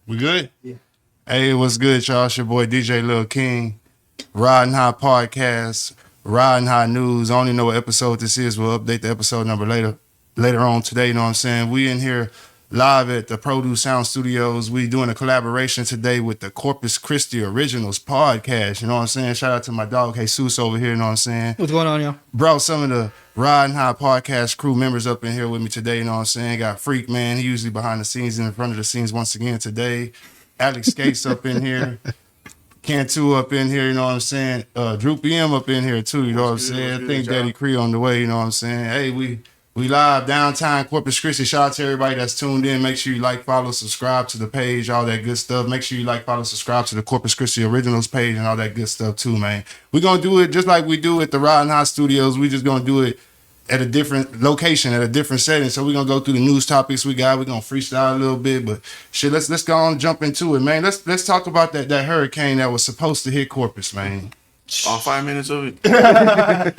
We good? Yeah. Hey, what's good, y'all? It's your boy DJ Lil King. Ridin High Podcast, Ridin High News. I don't even know what episode this is. We'll update the episode number later on today, you know what I'm saying? We in here live at the Produce Sound Studios. We doing a collaboration today with the Corpus Christi Originals Podcast, you know what I'm saying? Shout out to my dog Jesus over here, you know what I'm saying? What's going on, y'all? Brought some of the Ridin High Podcast crew members up in here with me today, you know what I'm saying? Got Freak, man. He usually behind the scenes and in front of the scenes once again today. Alex Skates up in here. Cantu up in here, you know what I'm saying? Droopy M up in here too, you know what I'm saying? I think Daddy Cree on the way, you know what I'm saying? Hey, we live downtown Corpus Christi. Shout out to everybody that's tuned in. Make sure you like, follow, subscribe to the page, all that good stuff. Make sure you like, follow, subscribe to the Corpus Christi Originals page and all that good stuff too, man. We're going to do it just like we do at the Ridin High Studios. We just going to do it at a different location, at a different setting. So we're going to go through the news topics we got. We're going to freestyle a little bit, but shit, let's go on and jump into it, man. Let's talk about that hurricane that was supposed to hit Corpus, man. All 5 minutes of it.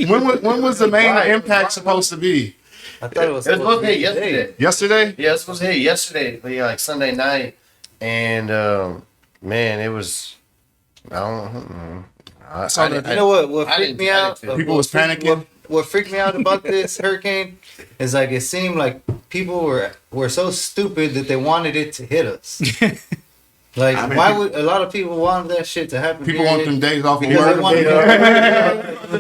When was the main impact supposed to be? I thought it was supposed to hit yesterday. Yesterday? Yeah, it was supposed to hit yesterday, like Sunday night. And, man, it was, I don't know. You know what freaked me out? People was panicking. What freaked me out about this hurricane is like it seemed like people were so stupid that they wanted it to hit us. Like, why would a lot of people want that shit to happen? People want them days off of because work. they want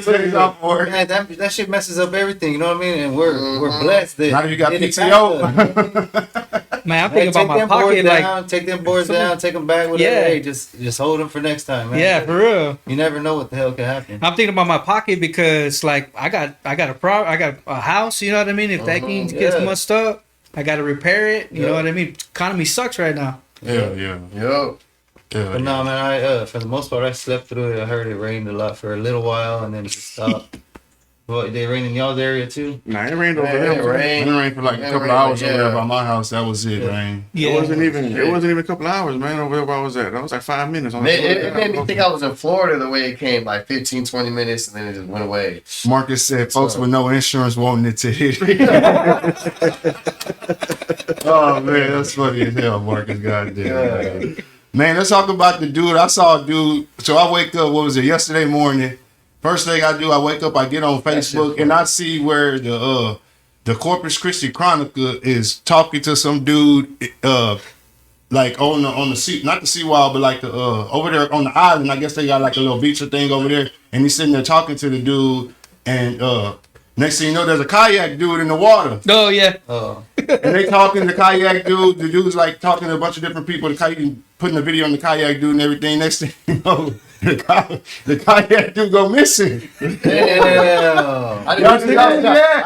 Days off of work. Man, that shit messes up everything. You know what I mean? And we're blessed that Now that you got it PTO. Man, I'm thinking about my pocket. Like, take them boards down, take them back. Whatever. Yeah. Hey, just hold them for next time, man. yeah, for real. You never know what the hell could happen. I'm thinking about my pocket because, like, I got a house. You know what I mean? If that thing gets messed up, I got to repair it. You know what I mean? Economy sucks right now. Yeah. But no, man, I for the most part I slept through it. I heard it rained a lot for a little while and then it just stopped. Well, they rained in y'all's area too? Nah, it rained over there. It rained for like a couple of hours over there by my house. That was it, man. Yeah. It wasn't even a couple of hours, man, over there where I was at. That was like 5 minutes. It made me think I was in Florida the way it came, like 15, 20 minutes, and then it just went away. Marcus said folks with no insurance wanting it to hit. Oh, man, that's funny as hell, Marcus. Goddamn. Man, let's talk about the dude. I saw a dude. So I wake up, what was it, yesterday morning. First thing I do, I wake up, I get on Facebook, and I see where the Corpus Christi Chronicle is talking to some dude, like on the sea, not the seawall, but like the over there on the island. I guess they got like a little beach thing over there, and he's sitting there talking to the dude, and next thing you know, there's a kayak dude in the water. Oh yeah. And they talking to the kayak dude. The dude's like talking to a bunch of different people. Putting the video on the kayak dude and everything. Next thing you know, the kayak dude go missing. Damn. Y'all see that?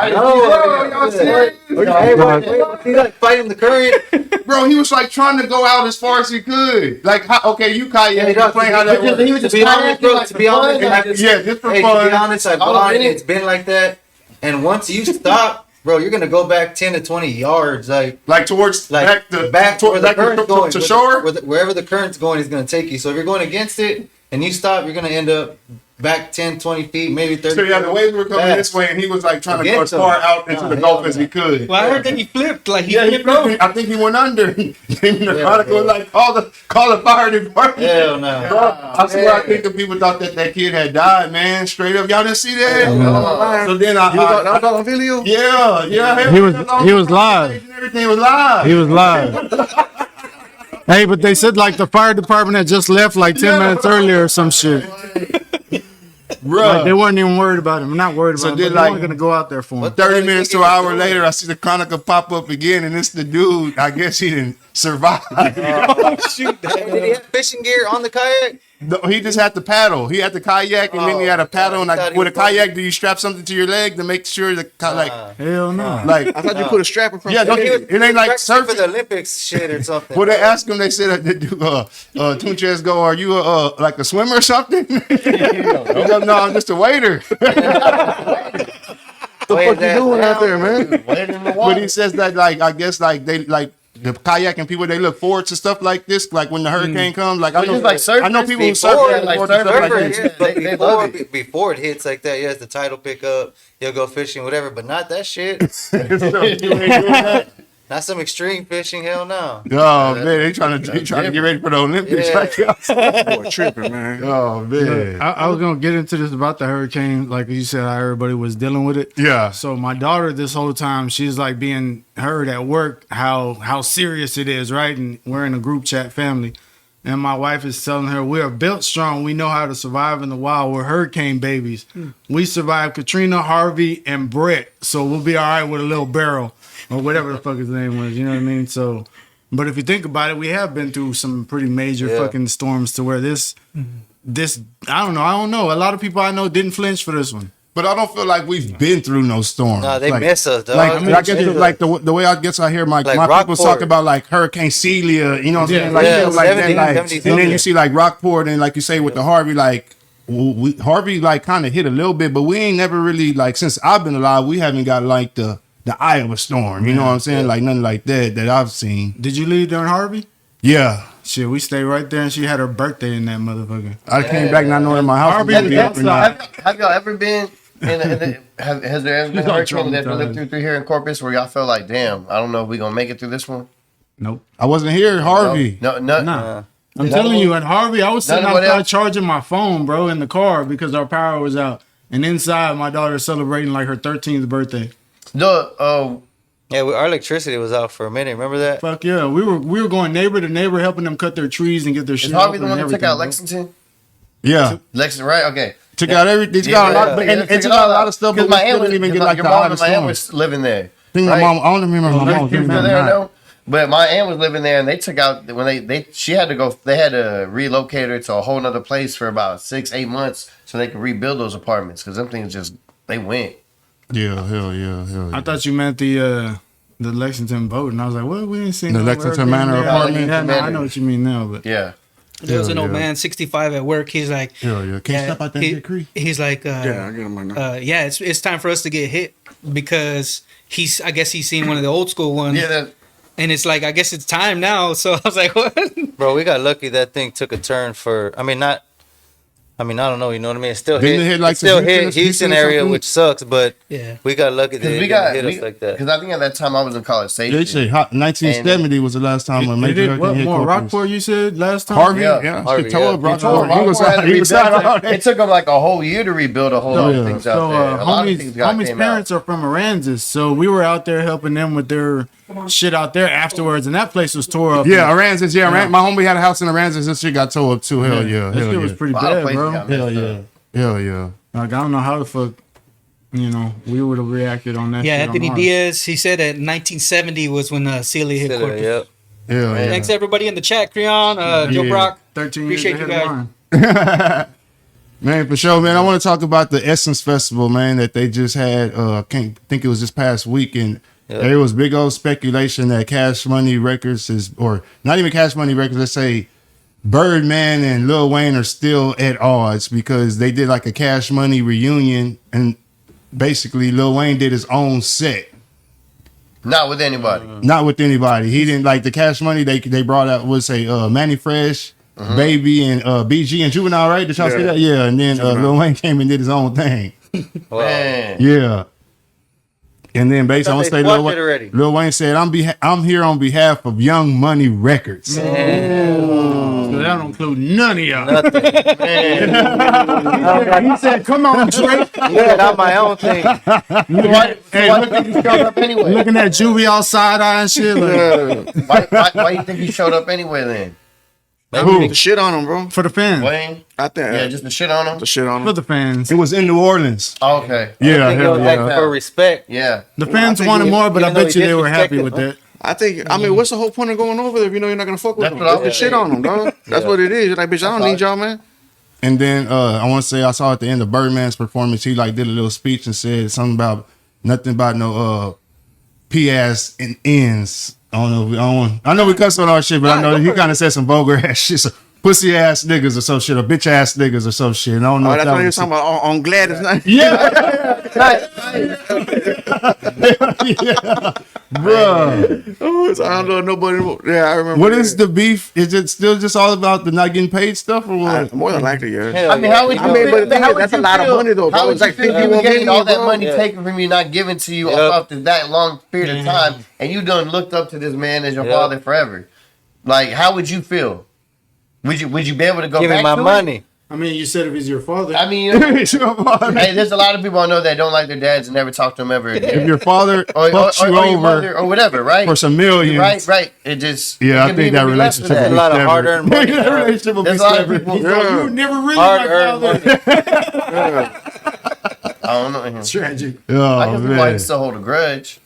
Y'all see that? He like fighting the current. Bro, he was like trying to go out as far as he could. Like, okay, you kayak. Explain how that works. He was just To be honest, Just for hey, fun. to be honest, it's been like that. And once you stop, bro, you're gonna go back 10 to 20 yards, like towards back to where the current's going, to shore. Wherever the current's going is gonna take you. So if you're going against it and you stop, you're gonna end up back 10, 20 feet, maybe 30. So yeah, the waves were coming this way, and he was like trying to go as far out into the Gulf as he could. Well, I heard that he flipped. Like he He flipped over. I think he went under. The Chronicle was like, call the fire department. Hell no. Bro, I swear, I think the people thought that kid had died, man. Straight up, y'all didn't see that. So then that was all on video? Yeah. He was live. And everything was live. He was live. Hey, but they said like the fire department had just left like 10 minutes earlier or some shit. Bro, like, they weren't even worried about him. I'm not worried about him. But they weren't gonna go out there for him. 30 minutes to an hour later, I see the Chronicle pop up again, and it's the dude. I guess he didn't survive. Oh shoot! Did he have fishing gear on the kayak? No, he just had the paddle. He had the kayak, and then he had a paddle. And with a kayak, do you strap something to your leg to make sure the Hell no. like I thought you put a strap across. yeah, it ain't like surfing for the Olympics shit or something. Well, they asked him. They said, "Tunches go, are you like a swimmer or something?" He goes, "No, I'm just a waiter." What the fuck you doing out there, man? But he says that, like, I guess, like they like. The kayaking people, they look forward to stuff like this, like when the hurricane comes. Like I know, I know people who surf like stuff like this. They love it. Before it hits like that, yes, the tide will pick up. You'll go fishing, whatever, but not that shit. Not some extreme fishing. Hell no. Oh man, they trying to get ready for the Olympics. Yeah. Right? Boy, tripping, man. Oh man. I was gonna get into this about the hurricane, like you said, how everybody was dealing with it. Yeah. So my daughter, this whole time, she's like being heard at work how serious it is, right? And we're in a group chat family, and my wife is telling her we are built strong. We know how to survive in the wild. We're hurricane babies. We survived Katrina, Harvey, and Brett, so we'll be all right with a little barrel or whatever the fuck his name was. You know what I mean? So. But if you think about it, we have been through some pretty major fucking storms to where this, I don't know. A lot of people I know didn't flinch for this one. But I don't feel like we've been through no storm. No, they like, miss us, dog. Like, I mean, I guess like the way I guess I hear my people Rockport. talk about like Hurricane Celia, you know what I'm saying? Like, Yeah, like 70, that, like 70, and then you see like Rockport and like you say with the Harvey, like Harvey like kind of hit a little bit, but we ain't never really like since I've been alive, we haven't got like the eye of a storm. You know what I'm saying? Like nothing like that I've seen. Did you leave during Harvey? Yeah. Shit, we stayed right there, and she had her birthday in that motherfucker. I came back not knowing my house was gonna be up or not. Have y'all ever been has there ever been a hurricane that lived through here in Corpus where y'all felt like, damn, I don't know if we gonna make it through this one? Nope. I wasn't here, Harvey. No. Nah. I'm telling you, at Harvey, I was sitting Nobody outside else? charging my phone, bro, in the car because our power was out. And inside, my daughter's celebrating like her 13th birthday. Yeah, our electricity was out for a minute. Remember that? Fuck yeah, we were going neighbor to neighbor, helping them cut their trees and get their Is shit. Harvey the open one and that took out everything, bro. Lexington? Yeah. Lexington, right? Okay. Took out everything. Took out a lot, but and took out a lot of stuff, but we still didn't even get like the your mom and hottest my aunt storm. was living there. I think my mom. I don't remember my mom. You still there, no? But my aunt was living there, and they took out when she had to go. They had to relocate her to a whole other place for about 6-8 months so they could rebuild those apartments because them things just they went. Yeah, hell yeah. I thought you meant the Lexington boat, and I was like, "What? We ain't seen The no Lexington Airbnb Manor there." apartment? Yeah, no, I know what you mean now, but Yeah. There was an old yeah. man, 65 at work. He's like, Hell yeah. Can you step out there and get Cree? he's like, Yeah, I get him right now. yeah, it's time for us to get hit because I guess he's seen one of the old school ones. Yeah. And it's like, I guess it's time now. So I was like, what? Bro, we got lucky that thing took a turn for. I don't know. You know what I mean? It still Didn't it hit, like, it still the hit Houston or area, something? which sucks. But Yeah. we got lucky that Because it we didn't got hit us like that. because I think at that time I was in college safety. They say 1970 was the last time a They major did hurricane what hit more? Corpus. Rockport, you said last time. Harvey, Yeah. yeah. Harvey, He tore up yeah. Rockport. He was Had to he was rebuild out it. there. It took them like a whole year to rebuild a whole lot of things out there. A lot of things Homie's came parents are from Aransas, so we were out there helping them with their shit out there afterwards, and that place was tore up. Yeah, Aransas. Yeah, my homie had a house in Aransas. This shit got tore up too. Hell yeah. That Hell shit was yeah. pretty A lot of bad, places bro. got messed Hell up. yeah. Hell yeah. Like, I don't know how the fuck, we would have reacted on that. Yeah, shit Anthony on ours. Diaz, he said that 1970 was when Celia hit Corpus. Yep. Hell yeah. Thanks everybody in the chat, Creon, Joe Yeah. Brock. 13 Appreciate years you ahead guys. of mine. Man, for sure, man. I want to talk about the Essence Festival, man, that they just had. Can't think it was this past weekend. Yeah. There was big old speculation that Cash Money Records or not even Cash Money Records, let's say Birdman and Lil Wayne are still at odds because they did like a Cash Money reunion and basically Lil Wayne did his own set. Not with anybody. Not with anybody. He didn't like the Cash Money. They brought out Manny Fresh, Baby, and BG and Juvenile, right? Did y'all see that? Yeah. And then Lil Wayne came and did his own thing. Man. Yeah. And then basically, I want to say Thought they squashed it already. Lil Wayne said, "I'm here on behalf of Young Money Records." So that don't include none of y'all. He said, "Come on, Drake." Yeah, not my own thing. Why do you think he showed up anyway? Looking at Juvie all side eye and shit. Like, Why do you think he showed up anyway then? The shit on him, bro. for the fans. Wayne? I think. Yeah, just the shit on him? the shit on For him. the fans. It was in New Orleans. Oh, okay. Yeah, I think it hell was like yeah. for respect. Yeah. The fans think wanted he- more, but I even though bet he you they were happy disrespected with them. that. I think. I mean, what's the whole point of going over there if you know you're not gonna fuck with That's them? what I That's the was shit saying. on them, dog. That's what it is. You're like, bitch, I don't need y'all, man. And then I want to say I saw at the end of Birdman's performance, he like did a little speech and said something about nothing about no P-ass and ends. I know we cuss on our shit, but I know he kind of said some vulgar ass shit. So, pussy ass niggas or some shit, or bitch ass niggas or some shit. I don't know. Oh, if that's that what he was was- talking about on Glad. It's not. Yeah. Bruh. Oh, so I don't know nobody. Yeah, I remember. What is the beef? Is it still just all about the not getting paid stuff or what? More than likely, yeah. Hell I mean, how would you I mean, but the thing is, that's a lot of money, though, bro. How would It's you like feel if you 51 were getting all that million, money bro? taken from you, not given to you Yep. after that long period of time, and you done looked up to this man as your Yep. father forever? Like, how would you feel? Would you be able to go Give back me my to it? money. I mean, you said if he's your father. I mean, you know, It's your father. hey, there's a lot of people I know that don't like their dads and never talk to them ever again. If your father Or fucks you your over mother or whatever, right? for some millions, Right. It just Yeah, I can think be that even less than relationship A will lot be of hard-earned money. That relationship will be There's a lot of severed. people. You were never really Hard-earned my father. I don't know him. Tragic. I Oh, guess people man. can still hold a grudge.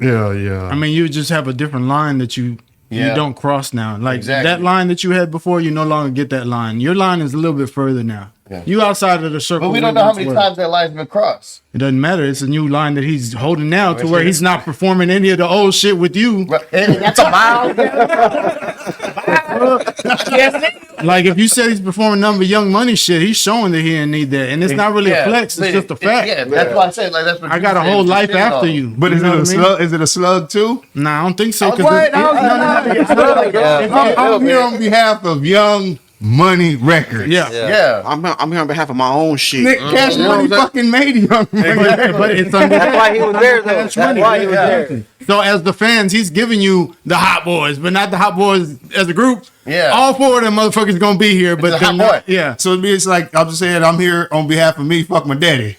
Yeah. I mean, you just have a different line that you Yeah. don't cross now. Like Exactly. that line that you had before, you no longer get that line. Your line is a little bit further now. Yeah. You outside of the circle. But we don't know how many times that line's been crossed. It doesn't matter. It's a new line that he's holding now to Which where is- he's not performing any of the old shit with you. Right. And that's a mile. Like if you said he's performing number Young Money shit, he's showing that he didn't need that, and it's not really a flex. It's just a fact. Yeah, that's why I said like that's what I you got a said, whole you life shit after on. you. But is You it know a what I mean? slug? Is it a slug too? Nah, I don't think so. 'Cause What? it- No, I'm here on behalf of Young Money Records. yeah. Yeah. I'm here on behalf of my own shit. Nick Cash You know Money what I'm fucking made Young Money Records. But it's under That's why he was there, though. Cash That's Money. why he was Yeah. there. So as the fans, he's giving you the Hot Boys, but not the Hot Boys as a group. Yeah. All four of them motherfuckers gonna be here, but a they're Hot not. Boy. Yeah. So it's like I'm just saying I'm here on behalf of me. Fuck my daddy.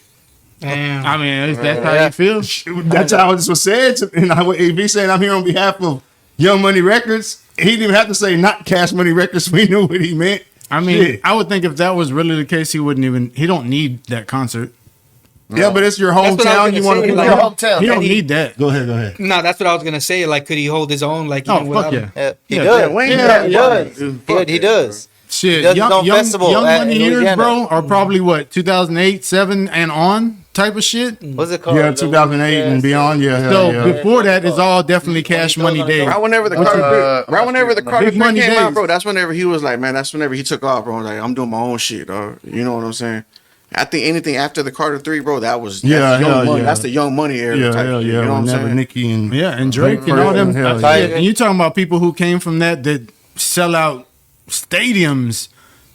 Damn. I mean, that's how you feel. That's how this was said. And if he's saying I'm here on behalf of Young Money Records, he didn't even have to say not Cash Money Records. We knew what he meant. I mean, Shit. I would think if that was really the case, he wouldn't even. He don't need that concert. Yeah, but it's your That's what I hometown. was You gonna want say, to like- Your hometown. He don't And he- need that. Go ahead. No, that's what I was gonna say. Like, could he hold his own? Like, Oh even fuck without yeah. him? Yeah, he Yeah, does. Wayne, Yeah, he yeah. does. He does. Shit, does his own festival young at- money in years, Louisiana. bro, are probably what 2008, 7, and on type of shit. What's it called? Yeah, 2008 and beyond. Yeah, hell So yeah. before that is all definitely Cash Money days. Right whenever the Carter, right whenever the Carter Big Money came days. out, bro, that's whenever he was like, man, that's whenever he took off, bro. Like, I'm doing my own shit, dog. You know what I'm saying? I think anything after the Carter 3, bro, that's Yeah, young hell money. yeah. That's the Young Money era Yeah, type hell shit. yeah. You know what I'm Whenever saying? Nicki and Yeah, and Drake and all them. Hell yeah. And you talking about people who came from that sell out stadiums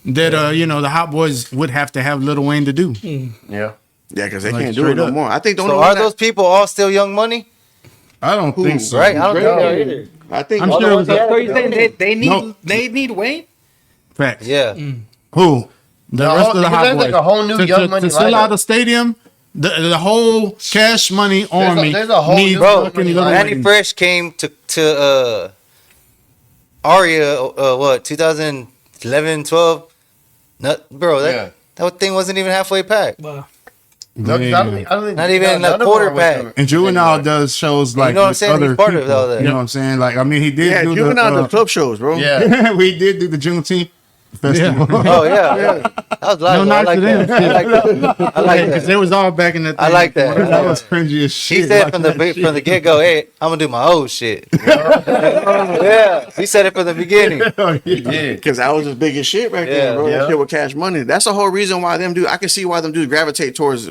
that the Hot Boys would have to have Lil Wayne to do. Yeah. Yeah, because they Like, can't do it straight no up. more. I think the only So one are that- those people all still Young Money? I don't think so. Right? I don't think Drake? they are either. I think I'm all sure the it ones was that- So you saying they need No. they need Wayne? Facts. Yeah. Who? The No, rest of the because Hot there's Boys. like a whole new to, Young to, Money to sell lineup. out a stadium, the whole Cash Money army there's a whole needs new Bro, fucking Money Lil lineup. Manny Wayne. Fresh came to Aria, what, 2011, 12? Not, bro, Yeah. that thing wasn't even halfway packed. Well, No, 'cause I don't think Not even none a of them quarter are with pack. them. And Juvenile does shows like know what I'm with saying? other He's part of people. all that. You know what I'm saying? Like, I mean, he did Yeah, do Juvenile the the club shows, bro. Yeah. we did do the Juneteenth festival. Oh, yeah. That was live. No I knocks like to that. them. I like that. I like Because that. they was all back in the. I like that. That was cringy as shit. He said Like from that the shit. get go, hey, I'm gonna do my old shit. Yeah, he said it from the beginning. Oh, yeah. Yeah. Because I was as big as shit back Yeah, then, bro. yeah. That shit with Cash Money. That's the whole reason why them dudes. I can see why them dudes gravitate towards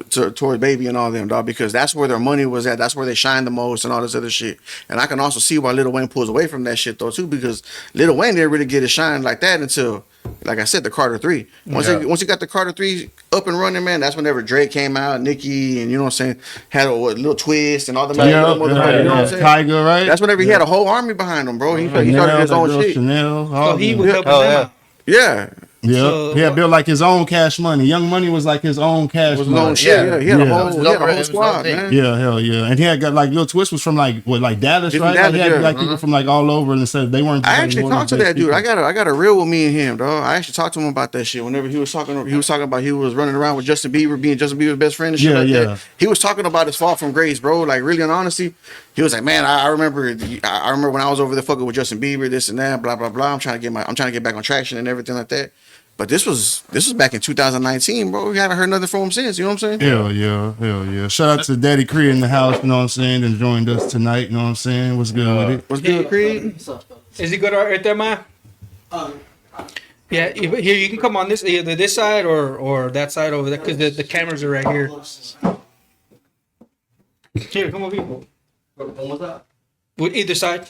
Baby and all them, dog. Because that's where their money was at. That's where they shined the most and all this other shit. And I can also see why Lil Wayne pulls away from that shit though too. Because Lil Wayne didn't really get a shine like that until, like I said, the Carter 3. Once you got the Carter 3 up and running, man, that's whenever Drake came out, Nicki, and you know what I'm saying, had a little twist and all the Yeah, other motherfuckers, you know what I'm saying? Tiger, right? That's whenever he had a whole army behind him, bro. He started Chanel, his that own girl shit. Chanel, so all he them. was helping Oh, them yeah. out. Yeah. Yeah, So he had what- built like his own Cash Money. Young Money was like his own Cash It was his Money. own shit. Yeah, he had Yeah. a whole, It was he had a over- it whole was squad, over. man. Yeah, hell yeah. And he had got like Lil Twist was from like Dallas, He's right? from Like, he had Dallas, like yeah. people from like all over and said they weren't. I like, actually one of talked to the that best dude. people. I got a real with me and him, dog. I actually talked to him about that shit. Whenever he was talking about he was running around with Justin Bieber, being Justin Bieber's best friend and shit Yeah, like yeah. that. He was talking about his fall from grace, bro. Like really in honesty, he was like, man, I remember when I was over there fucking with Justin Bieber, this and that, blah blah blah. I'm trying to get back on traction and everything like that. But this was back in 2019, bro. We haven't heard nothing from him since. You know what I'm saying? Hell yeah. Shout out to Daddy Cree in the house, you know what I'm saying, and joined us tonight, you know what I'm saying? What's good with it? What's good, Creed? Is he good right there, man? Yeah, here you can come on this either this side or that side over there because the cameras are right here. Here, come over here. with either side.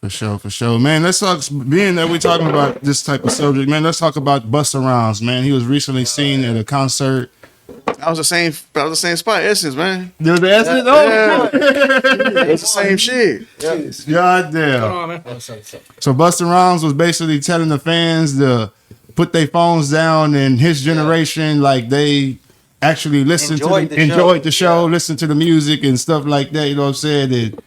For sure, man. Let's talk. Being that we're talking about this type of subject, man, let's talk about Busta Rhymes, man. He was recently seen at a concert. That was the same. That was the same spot. Essence, man. The Essence? Yeah. It's the same shit. God damn. Hold on, man. So Busta Rhymes was basically telling the fans to put their phones down, and his generation, like they actually listened enjoyed the show, listened to the music and stuff like that. You know what I'm saying? And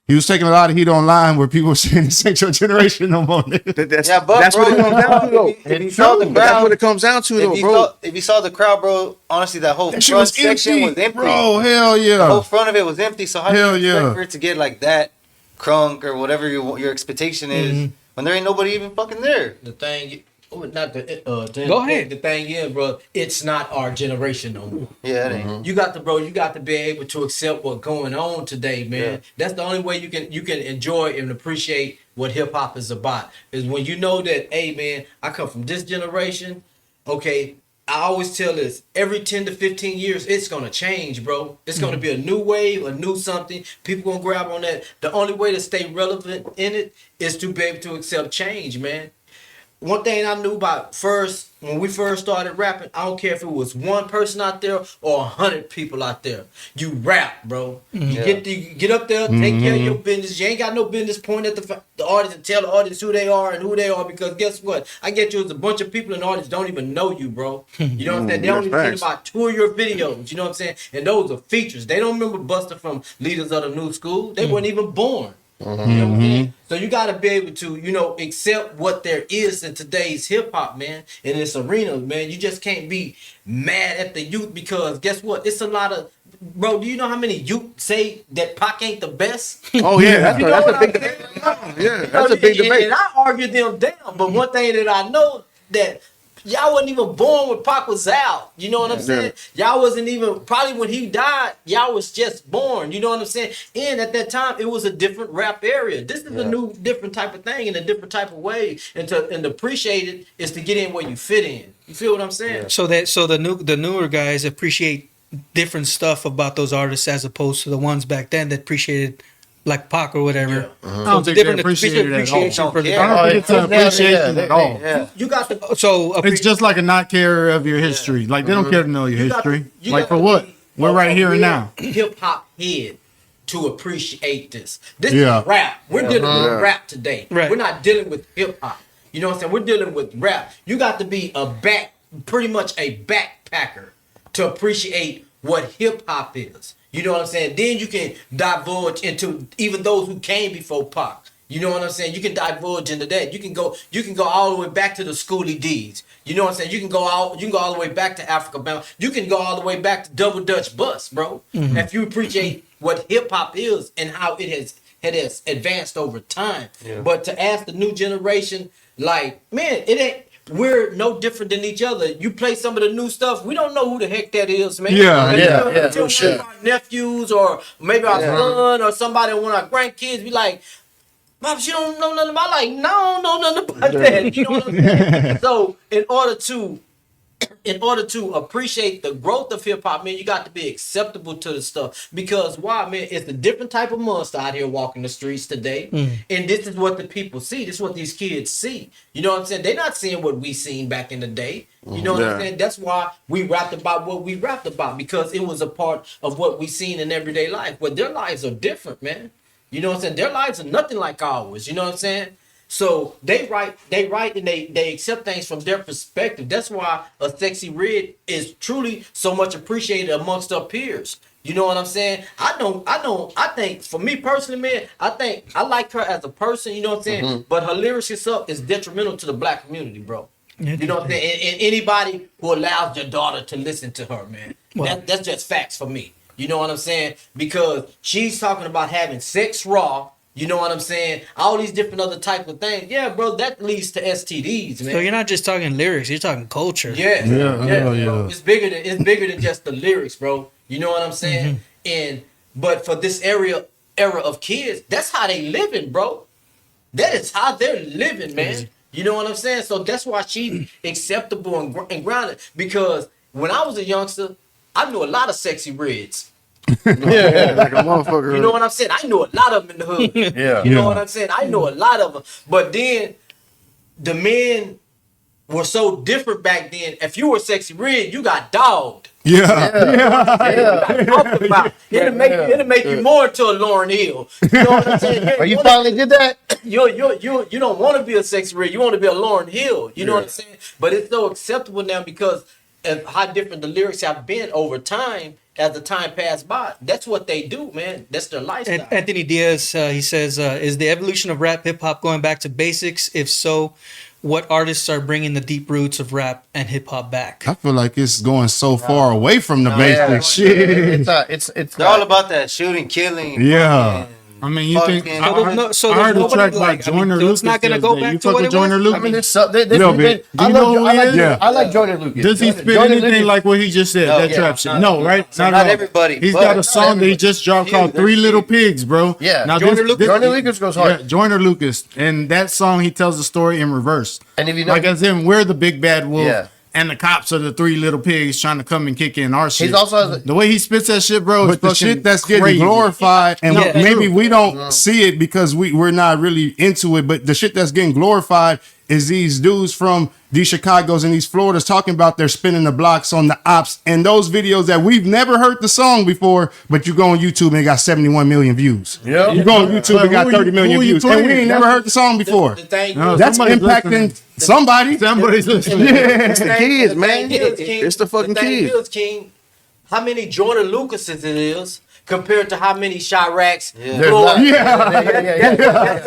he was taking a lot of heat online where people were saying this ain't your generation no more. That's Yeah, but that's bro, what it comes down to, though. if you saw the That's crowd, what it comes down to, though, bro. if you saw the crowd, bro, honestly, that whole That shit front was section empty, was empty. bro. Hell The whole yeah. front of it was empty. So how do Hell you expect yeah. for it to get like that crunk or whatever your expectation is when there ain't nobody even fucking there? The thing, not the Go ahead. The thing is, bro, it's not our generation no more. Yeah, it ain't. You got to be able to accept what's going on today, man. Yeah. That's the only way you can enjoy and appreciate what hip hop is about. Is when you know that, hey, man, I come from this generation. Okay, I always tell this, every 10 to 15 years, it's going to change, bro. It's going to be a new wave, a new something. People going to grab on that. The only way to stay relevant in it is to be able to accept change, man. One thing I knew about when we first started rapping, I don't care if it was one person out there or 100 people out there. You rap, bro. You get up there, take care of your business. You ain't got no business pointing at the audience and tell the audience who they are and who they are, because guess what? I get you as a bunch of people in the audience don't even know you, bro. You know what I'm saying? They only seen about 2 of your videos. You know what I'm saying? And those are features. They don't remember Busta from Leaders of the New School. They weren't even born. You know what I'm saying? So you got to be able to, accept what there is in today's hip hop, man, in this arena, man. You just can't be mad at the youth, because guess what? It's a lot of, bro. Do you know how many youth say that Pac ain't the best? Oh yeah, You know that's what a big I'm debate. saying? Yeah, that's a big debate. And I argue them down, but one thing that I know that y'all wasn't even born when Pac was out. You know what I'm saying? Y'all wasn't even, probably when he died, y'all was just born. You know what I'm saying? And at that time, it was a different rap area. This is a new, different type of thing in a different type of way. And to appreciate it is to get in where you fit in. You feel what I'm saying? So the newer guys appreciate different stuff about those artists as opposed to the ones back then that appreciated like Pac or whatever. I don't think they appreciate it at all. appreciation for the I don't think it's an appreciation at all. Yeah. You got to. So It's just like a not care of your history. Like they don't care to know your history. Like for what? We're right here and now. Hip hop head to appreciate this. This Yeah. is rap. We're dealing with rap today. Right. We're not dealing with hip hop. You know what I'm saying? We're dealing with rap. You got to be pretty much a backpacker to appreciate what hip hop is. You know what I'm saying? Then you can divulge into even those who came before Pac. You know what I'm saying? You can divulge into that. You can go all the way back to the Schoolie D's. You know what I'm saying? You can go all the way back to Africa Bound. You can go all the way back to Double Dutch Bus, bro. If you appreciate what hip hop is and how it has advanced over time. Yeah. But to ask the new generation, like, man, it ain't. We're no different than each other. You play some of the new stuff, we don't know who the heck that is, man. Until one of our nephews or maybe our son or somebody, one of our grandkids be like, Mom, you don't know nothing about, like, no, I don't know nothing about that. You know what I'm saying? So in order to appreciate the growth of hip hop, man, you got to be acceptable to the stuff. Because why, man? It's a different type of monster out here walking the streets today. And this is what the people see. This is what these kids see. You know what I'm saying? They're not seeing what we seen back in the day. You know what I'm saying? That's why we rapped about what we rapped about, because it was a part of what we seen in everyday life. But their lives are different, man. You know what I'm saying? Their lives are nothing like ours. You know what I'm saying? So they write and they accept things from their perspective. That's why a Sexy Red is truly so much appreciated amongst our peers. You know what I'm saying? I think for me personally, man, I like her as a person, you know what I'm saying? But her lyrics itself is detrimental to the black community, bro. You know what I'm saying? And anybody who allows their daughter to listen to her, man. That's just facts for me. You know what I'm saying? Because she's talking about having sex raw. You know what I'm saying? All these different other type of things. Yeah, bro, that leads to STDs, man. So you're not just talking lyrics, you're talking culture. Yeah. Bro. It's bigger than just the lyrics, bro. You know what I'm saying? But for this era of kids, that's how they living, bro. That is how they're living, man. You know what I'm saying? So that's why she's acceptable and grounded. Because when I was a youngster, I knew a lot of Sexy Reds. Yeah, like a motherfucker. You know what I'm saying? I know a lot of them in the hood. Yeah. You know what I'm saying? I know a lot of them. But then the men were so different back then. If you were Sexy Red, you got dogged. Yeah. Talked about. It'll make you more into a Lauryn Hill. You know what I'm saying? Oh, you finally did that? You don't want to be a Sexy Red. You want to be a Lauryn Hill. You know what I'm saying? But it's so acceptable now because of how different the lyrics have been over time. As the time passed by, that's what they do, man. That's their lifestyle. Anthony Diaz, he says, is the evolution of rap hip hop going back to basics? If so, what artists are bringing the deep roots of rap and hip hop back? I feel like it's going so far away from the basic shit. It's They're all about that shooting, killing. Yeah. I mean, you think Fucking- I heard a track by Joyner so Lucas. it's not going to the go other day. back You to fuck what with it Joyner was? Lucas? I mean, Little bit. Do you know who he is? Yeah. I like Jordan Lucas. Does he spit Jordan anything Lucas- like what he just said? No, that yeah, trap shit? no, No, right? so Not not at all. everybody, He's but got a not song that he just dropped Few, called there's Three few. Little Pigs, bro. Yeah. Now Joyner Lucas- Jordan Lucas goes hard. Yeah, Joyner Lucas. And that song, he tells the story in reverse. And if you know, Like as in, we're the big bad wolf. Yeah. And the cops are the three little pigs trying to come and kick in our shit. he's also has a- The way he spits that shit, bro, is But the fucking shit that's getting crazy. glorified, and Yeah. maybe we don't see it because we're not really into it, but the shit that's getting glorified is these dudes from these Chicagos and these Floridas talking about they're spinning the blocks on the ops, and those videos that we've never heard the song before, but you go on YouTube and it got 71 million views. Yeah. You go on YouTube and got Who you- 30 million who you views, and we playing? ain't never heard the song before. The thing No, is, That's somebody's impacting listening. somebody. Somebody's listening. It's the kids, man. King, It's the fucking thing kids. is, King, how many Jordan Lucases it is compared to how many Chiracs? There's Floyd? not- Yeah.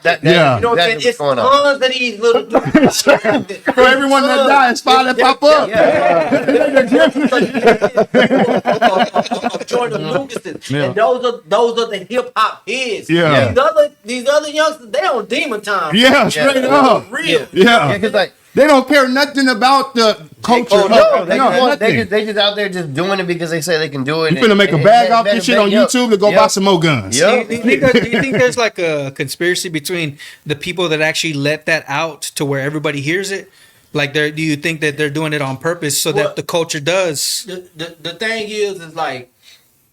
That- Yeah. You know what I'm saying? that's It's what's going on. tons of these little dudes. For everyone that dies, spot that pop up. Of Jordan Lucases. Yeah. And those are the hip hop heads. Yeah. These other youngsters, they on demon time. Yeah, straight Yeah. up. Real. Yeah. Yeah, 'cause like, They don't care nothing about the culture. Cole, no, they nothing. just out there just doing it because they say they can do it. You finna make a bag off this shit on YouTube to go buy some more guns. Yep. Do you think there's like a conspiracy between the people that actually let that out to where everybody hears it? Like, do you think that they're doing it on purpose so Well, that the culture does? The thing is like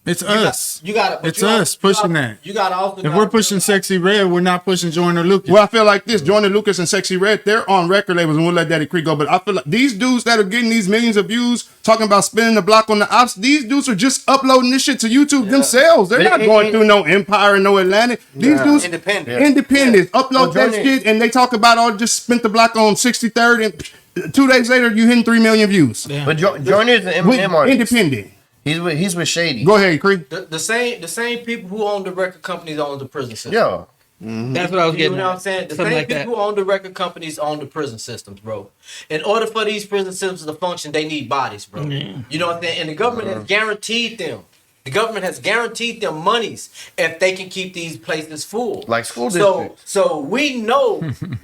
It's us. you got It's us pushing that. You got to also. If we're pushing Sexy Red, we're not pushing Joyner Lucas. Well, I feel like this. Joyner Lucas and Sexy Red, they're on record labels, and we'll let Daddy Creek go. But I feel like these dudes that are getting these millions of views, talking about spinning the block on the ops, these dudes are just uploading this shit to YouTube themselves. They're not going through no Empire, no Atlantic. These dudes, independent, upload that Joyner- shit, and they talk about, oh, just spent the block on 63rd, and 2 days later, you hitting 3 million views. But Jordan is an With- Eminem artist. independent. He's with Shady. Go ahead, Creek. the same people who own the record companies own the prison system. Yeah. That's what I was You getting know what I'm at. saying? The Something same like that. people who own the record companies own the prison systems, bro. In order for these prison systems to function, they need bodies, bro. You know what I'm saying? And the government has guaranteed them. The government has guaranteed them monies if they can keep these places full. Like school So districts. so we know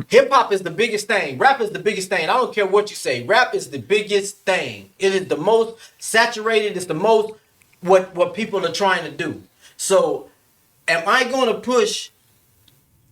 hip hop is the biggest thing. Rap is the biggest thing. I don't care what you say. Rap is the biggest thing. It is the most saturated. It's the most what people are trying to do. So am I going to push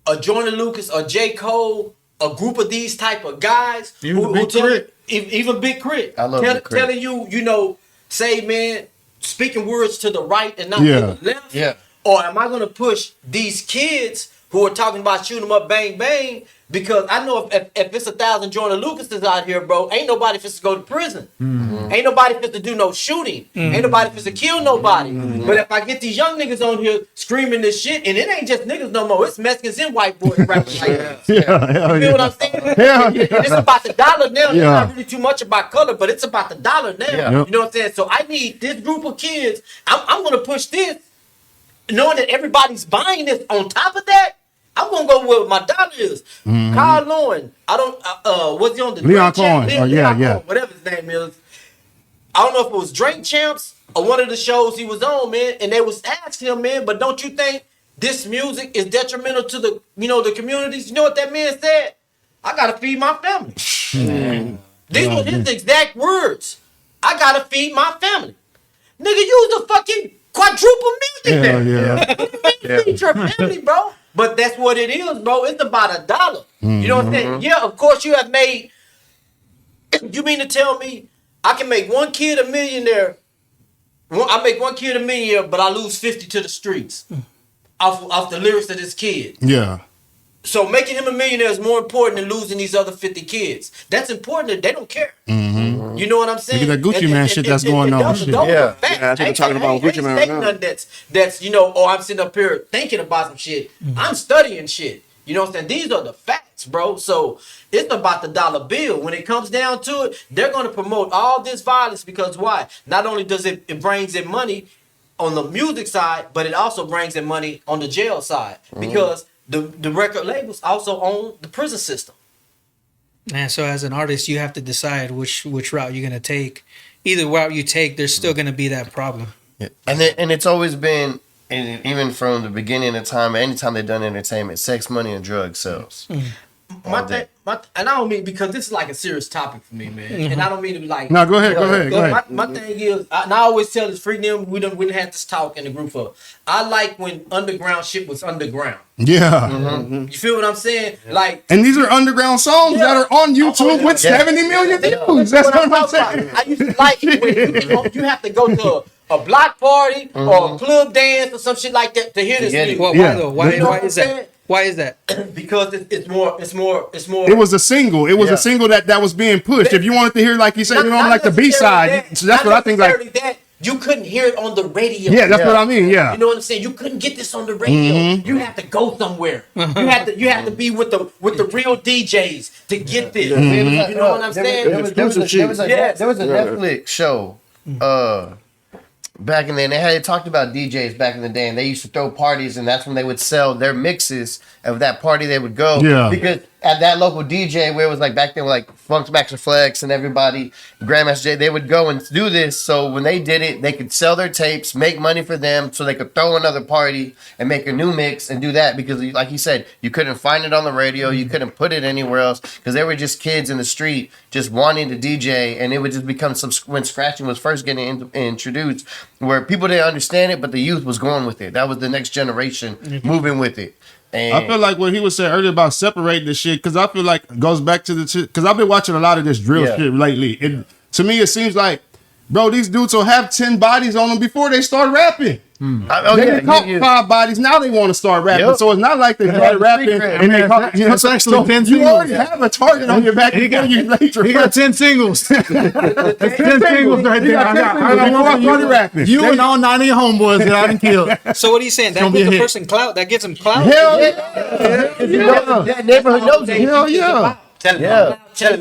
a Joyner Lucas or J. Cole, a group of these type of guys Even Big Crit. even Big Crit, I love Big Crit. telling you, say, man, speaking words to the right and not Yeah. to the left? Yeah. Or am I going to push these kids who are talking about shooting them up, bang, bang? Because I know if it's 1,000 Joyner Lucases out here, bro, ain't nobody fit to go to prison. Ain't nobody fit to do no shooting. Ain't nobody fit to kill nobody. But if I get these young niggas on here screaming this shit, and it ain't just niggas no more, it's Mexicans and white boys rapping like this. Yeah, hell You feel what I'm saying? It's about the dollar now. It's Yeah. not really too much about color, but it's about the dollar now. Yeah. Yep. You know what I'm saying? So I need this group of kids. I'm going to push this, knowing that everybody's buying this. On top of that, I'm gonna go where my dollar is. Kyle Lauren. I don't. Was he on the Leon Drink Champs? Cohen. Yeah. Cohen, whatever his name is. I don't know if it was Drink Champs or one of the shows he was on, man. And they was asking him, man, but don't you think this music is detrimental to the, the communities? You know what that man said? I gotta feed my family. These were his exact words. I gotta feed my family. Nigga, you was a fucking quadruple millionaire. Yeah. Feed your family, bro. But that's what it is, bro. It's about $1. You know what I'm saying? Yeah, of course you have made. You mean to tell me I can make one kid a millionaire I make one kid $1 million, but I lose 50 to the streets off the lyrics of this kid. Yeah. So making him a millionaire is more important than losing these other 50 kids. That's important. They don't care. Mm-hmm. You know what I'm saying? Look at that Gucci Man shit that's going on. Those are Yeah. facts. That's what they're talking about with Gucci Man right now. Nothing that's I'm sitting up here thinking about some shit. I'm studying shit. You know what I'm saying? These are the facts, bro. So it's about the dollar bill. When it comes down to it, they're going to promote all this violence because why? Not only does it brings in money on the music side, but it also brings in money on the jail side because the record labels also own the prison system. And so as an artist, you have to decide which route you're gonna take. Either route you take, there's still gonna be that problem. Yeah. And it's always been, and even from the beginning of time, anytime they've done entertainment, sex, money, and drugs sells. My thing, and I don't mean because this is like a serious topic for me, man. And I don't mean to be like. No, go ahead. My thing is, and I always tell this freak them we didn't have this talk in the group of. I like when underground shit was underground. Yeah. You feel what I'm saying? Like, And these are underground songs that are on YouTube with 70 million views. That's what I'm saying. I used to like it when you have to go to a block party or a club dance or some shit like that to hear this get it. music. Why Yeah. though? Why You know why what is I'm that? saying? Why is that? Because it's more. It was a single. It was a single that was being pushed. If you wanted to hear, like you said, Not like the B side. So that's what I think. Like, that. You couldn't hear it on the radio. yeah, that's what I mean. Yeah. You know what I'm saying? You couldn't get this on the radio. You have to go somewhere. You have to be with the real DJs to get this. You know what I'm saying? There was a Netflix show back in the day. And they had talked about DJs back in the day, and they used to throw parties, and that's when they would sell their mixes of that party they would go. Yeah. Because at that local DJ where it was like back then, like Funk's Max and Flex and everybody, Grandmaster J, they would go and do this. So when they did it, they could sell their tapes, make money for them, so they could throw another party and make a new mix and do that. Because like you said, you couldn't find it on the radio, you couldn't put it anywhere else, because they were just kids in the street just wanting to DJ, and it would just become some when scratching was first getting introduced, where people didn't understand it, but the youth was going with it. That was the next generation moving with it. And I feel like what he was saying earlier about separating the shit, because I feel like it goes back to because I've been watching a lot of this drill shit lately. To me, it seems like, bro, these dudes will have 10 bodies on them before they start rapping. They caught 5 bodies, now they want to start rapping. Yep. So it's not like they started rapping and they caught, That's actually 10 you singles. already have a target on your back. He got 10 singles. That's 10 singles right there. I started rapping. You and all 9 of your homeboys that I done killed. So what are you saying? That gonna be gives a the hit. person clout. That gives them clout. Hell yeah. that neighborhood knows it. Hell yeah. Telling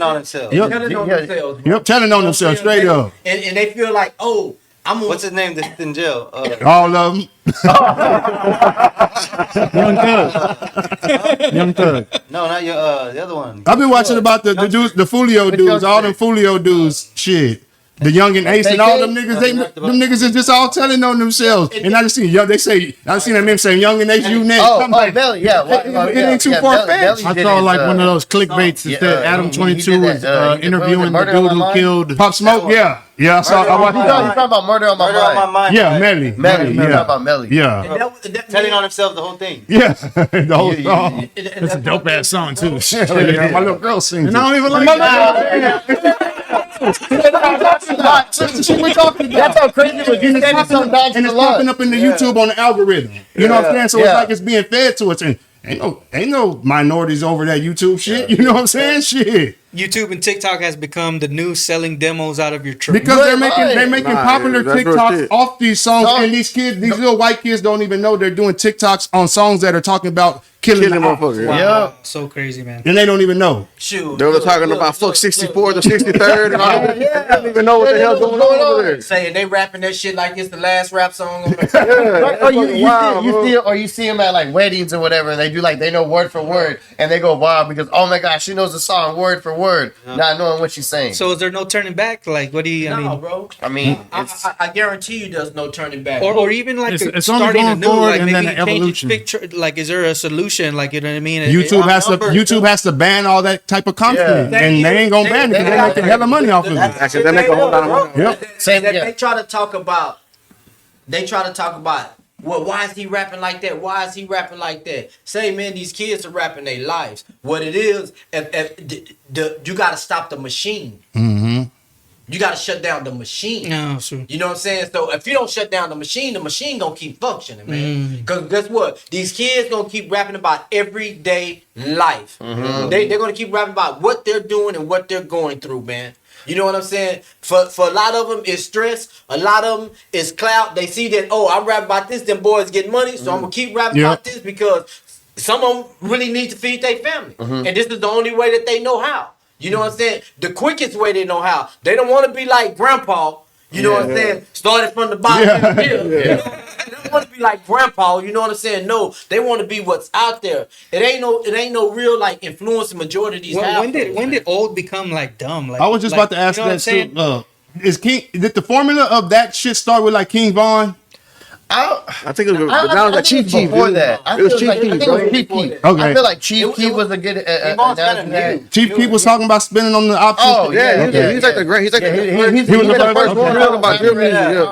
on themselves. Yep. Telling on themselves. Yep, telling on themselves straight up. And they feel like, oh, What's his name that's in jail? All of them. Young Thug. Young Thug. No, not your the other one. I've been watching about the dudes, the Folio dudes, all them Folio dudes, shit. The Young and Ace and all them niggas, them niggas is just all telling on themselves. And I just seen I just seen them say Young and Ace, you next. I'm like, Belly, yeah. it ain't too far fetched. I saw like one of those clickbaits that said Adam 22 was interviewing the dude who killed Pop Smoke, yeah. Yeah, I watched You that. talking about Murder on My Murder on my Mind. mind. Yeah, Melly. Melly, you Yeah. talking about Melly. Yeah. Telling on himself the whole thing. Yeah. The whole song. It's a dope ass song too. Hell yeah, my little girl sings And I don't it. even like We're talking about. That's how crazy it was. You said something down to And the it's line. popping up in the YouTube on the algorithm. You know what I'm saying? So it's Yeah. like it's being fed to us. And ain't no minorities over that YouTube shit. You know what I'm saying? Shit. YouTube and TikTok has become the new selling demos out of your truck. Because they're making Nah, popular that's real TikToks shit. off these songs, and these little white kids don't even know they're doing TikToks on songs that are talking about killing Killing the ops. motherfucker. Wow. Yeah. So crazy, man. And they don't even know. shoot. They were talking about fuck 64, the 63rd, and all that. I don't even know what the hell's going on over there. Saying they rapping that shit like it's the last rap song on the Or you see them at like weddings or whatever, and they do like they know word for word, and they go wild because oh my gosh, she knows the song word for word, not knowing what she's saying. So is there no turning back? Like, what do you? I No, mean, bro. I mean, it's I guarantee you there's no turning back. or even like It's only starting going anew, forward like and maybe then an change evolution. its picture. Like, is there a solution? Like, you know what I mean? YouTube has to ban all that type of content, Yeah. and they ain't gonna ban it because they're making hella money off of it. Actually, they make a whole lot of money. Yep. same. That Yeah. they try to talk about. Well, why is he rapping like that? Why is he rapping like that? Say, man, these kids are rapping their lives. What it is, you got to stop the machine. Mm-hmm. You got to shut down the machine. No, sure. You know what I'm saying? So if you don't shut down the machine gonna keep functioning, man. Because guess what? These kids gonna keep rapping about everyday life. They're gonna keep rapping about what they're doing and what they're going through, man. You know what I'm saying? For a lot of them, it's stress. A lot of them is clout. They see that, oh, I'm rapping about this, them boys get money, so I'm gonna keep rapping about this because some of them really need to feed their family, and this is the only way that they know how. You know what I'm saying? The quickest way they know how. They don't want to be like grandpa. You know what I'm saying? Started from the bottom. They don't want to be like grandpa. You know what I'm saying? No, they want to be what's out there. It ain't no real like influence. The majority of these. When did old become like dumb? Like I was just about to ask you know that too. Did the formula of that shit start with like King Von? I think it was like Chief Keef. Before that, It was Chief Keef, bro. Chief Keef. Okay. I feel like Chief Keef was a good analogy. Chief Keef was talking about spinning on the options. Oh yeah, He's like the great. He's like He was the first one talking about good music.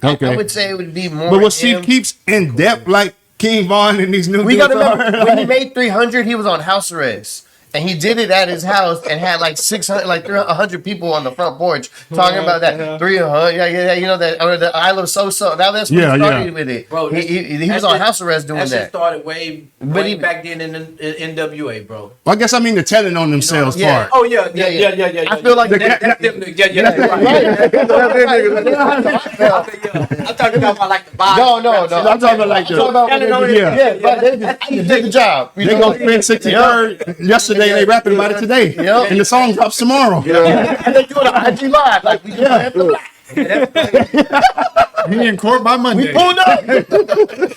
Okay. I would say it would be more. But was Chief Keef's in depth like King Von and these new We dudes got to remember are? when he made 300, he was on house arrest. And he did it at his house and had like 600, like 100 people on the front porch talking about that. 300, you know, that, or the I Love So. Now that's what he started with it. Bro, he was on house arrest doing that. that. Shit started way back then in the NWA, bro. Well, I guess I mean the telling on themselves part. Oh yeah. I feel like That's them. I'm talking about like the vibe. No. I'm talking about like They did the job. They gonna spend 63rd yesterday and they rapping about it today. And the song drops tomorrow. And they doing an IG live like we do at the Black. He in court by Monday. We pulled up.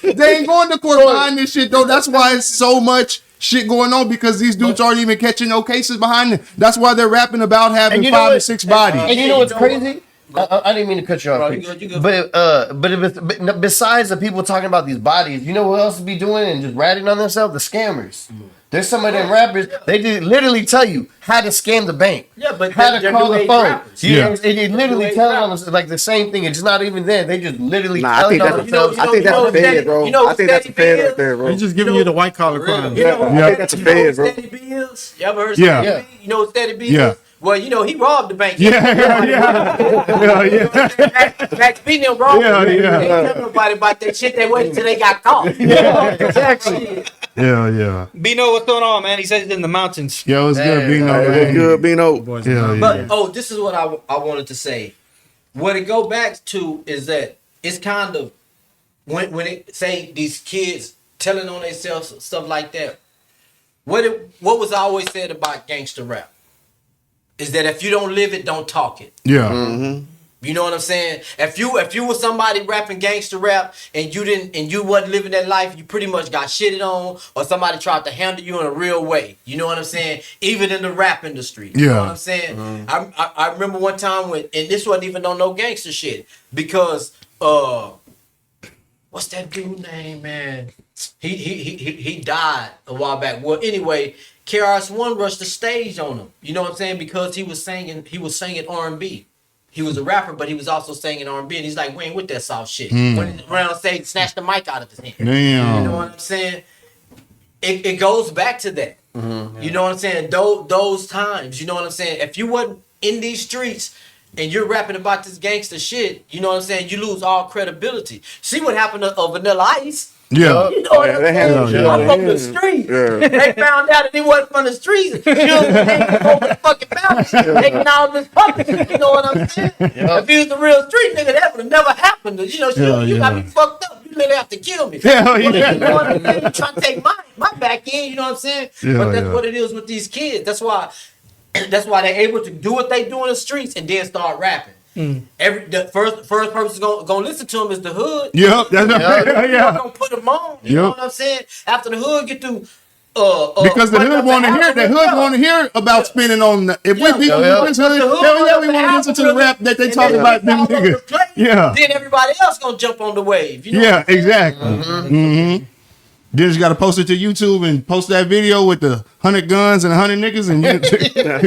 They ain't going to court behind this shit though. That's why it's so much shit going on because these dudes aren't even catching no cases behind them. That's why they're rapping about having 5 to 6 bodies. And you know what's crazy? I didn't mean to cut you off. You good. But besides the people talking about these bodies, you know what else be doing and just ratting on themselves? The scammers. There's some of them rappers, they just literally tell you how to scam the bank. Yeah, but how to call the phone. They literally tell telling them like the same thing. It's not even there. They just literally I telling think on that's themselves. I think that's a fed, bro. I think that's a fed right there, bro. He's just giving you the white collar crime. I think that's a fed, bro. Steady Bills? You ever heard Yeah. Steady B? You know Steady B? Yeah. Well, you know, he robbed the bank. Yeah. Max B them robbed Yeah, the bank. yeah. They ain't tell nobody about that shit. They waited till they got caught. Exactly. Yeah. Bino, what's going on, man? He says he's in the mountains. Yo, it's good being on It's good, Bino. But this is what I wanted to say. What it go back to is that it's kind of when it say these kids telling on themselves stuff like that. What was always said about gangster rap is that if you don't live it, don't talk it. Yeah. You know what I'm saying? If you were somebody rapping gangster rap and you wasn't living that life, you pretty much got shitted on, or somebody tried to handle you in a real way. You know what I'm saying? Even in the rap industry. You know what I'm saying? I remember one time when, and this wasn't even on no gangster shit, because what's that dude name, man? He died a while back. Well, anyway, KRS-One rushed the stage on him. You know what I'm saying? Because he was singing R&B. He was a rapper, but he was also singing R&B, and he's like, we ain't with that soft shit. When he ran on stage, snatched the mic out of his hand. Damn. You know what I'm saying? It goes back to that. You know what I'm saying? Those times, you know what I'm saying? If you wasn't in these streets and you're rapping about this gangster shit, you know what I'm saying? You lose all credibility. See what happened to Vanilla Ice? Yeah. You know what I'm saying? I'm from the streets. They found out that he wasn't from the streets. You was hanging over the fucking mountain, taking all this publishing. You know what I'm saying? If he was a real street nigga, that would have never happened. You know, you got me fucked up. You literally have to kill me. Hell yeah. You know what I'm saying? You trying to take my back end. You know what I'm saying? But that's what it is with these kids. That's why they're able to do what they do in the streets and then start rapping. The first person gonna listen to him is the hood. Yep. Gonna put them on. You know what I'm saying? After the hood get through. Because the hood want to hear. The hood want to hear about spinning on. If we beat this hood, hell yeah, we want to listen to the rap that they talk about them niggas. Yeah. Then everybody else gonna jump on the wave. You know Yeah, exactly. Then you got to post it to YouTube and post that video with the 100 guns and 100 niggas and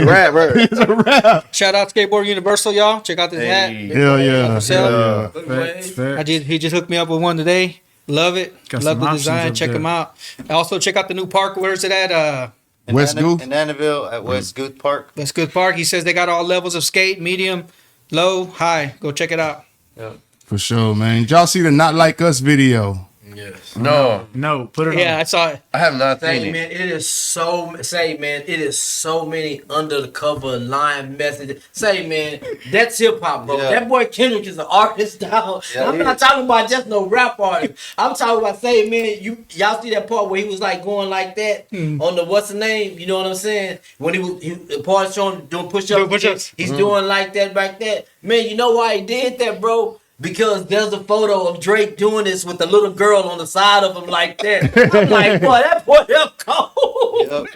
Rap, bro. It's a rap. Shout out Skateboard Universal, y'all. Check out this hat. Hell yeah. He just hooked me up with one today. Love it. Got Love some the options design. up Check there. him out. Also check out the new park. Where is it at? West Goof? In Annabelle at West Goof Park. That's good park. He says they got all levels of skate, medium, low, high. Go check it out. For sure, man. Y'all see the Not Like Us video? Yes. No, No, put it Yeah, on. I saw it. I have not Say, seen it. man, it is so many under the cover line messages. Say, man, that's hip hop, bro. Yeah. That boy Kendrick is an artist, dog. Yeah, I'm he not is. talking about just no rap artist. I'm talking about, say, man, y'all see that part where he was like going like that on the what's the name? You know what I'm saying? When the part showing doing push-ups, Doing push-ups. he's doing like that, like that. Man, you know why he did that, bro? Because there's a photo of Drake doing this with the little girl on the side of him like that. I'm like, boy, that boy up cold.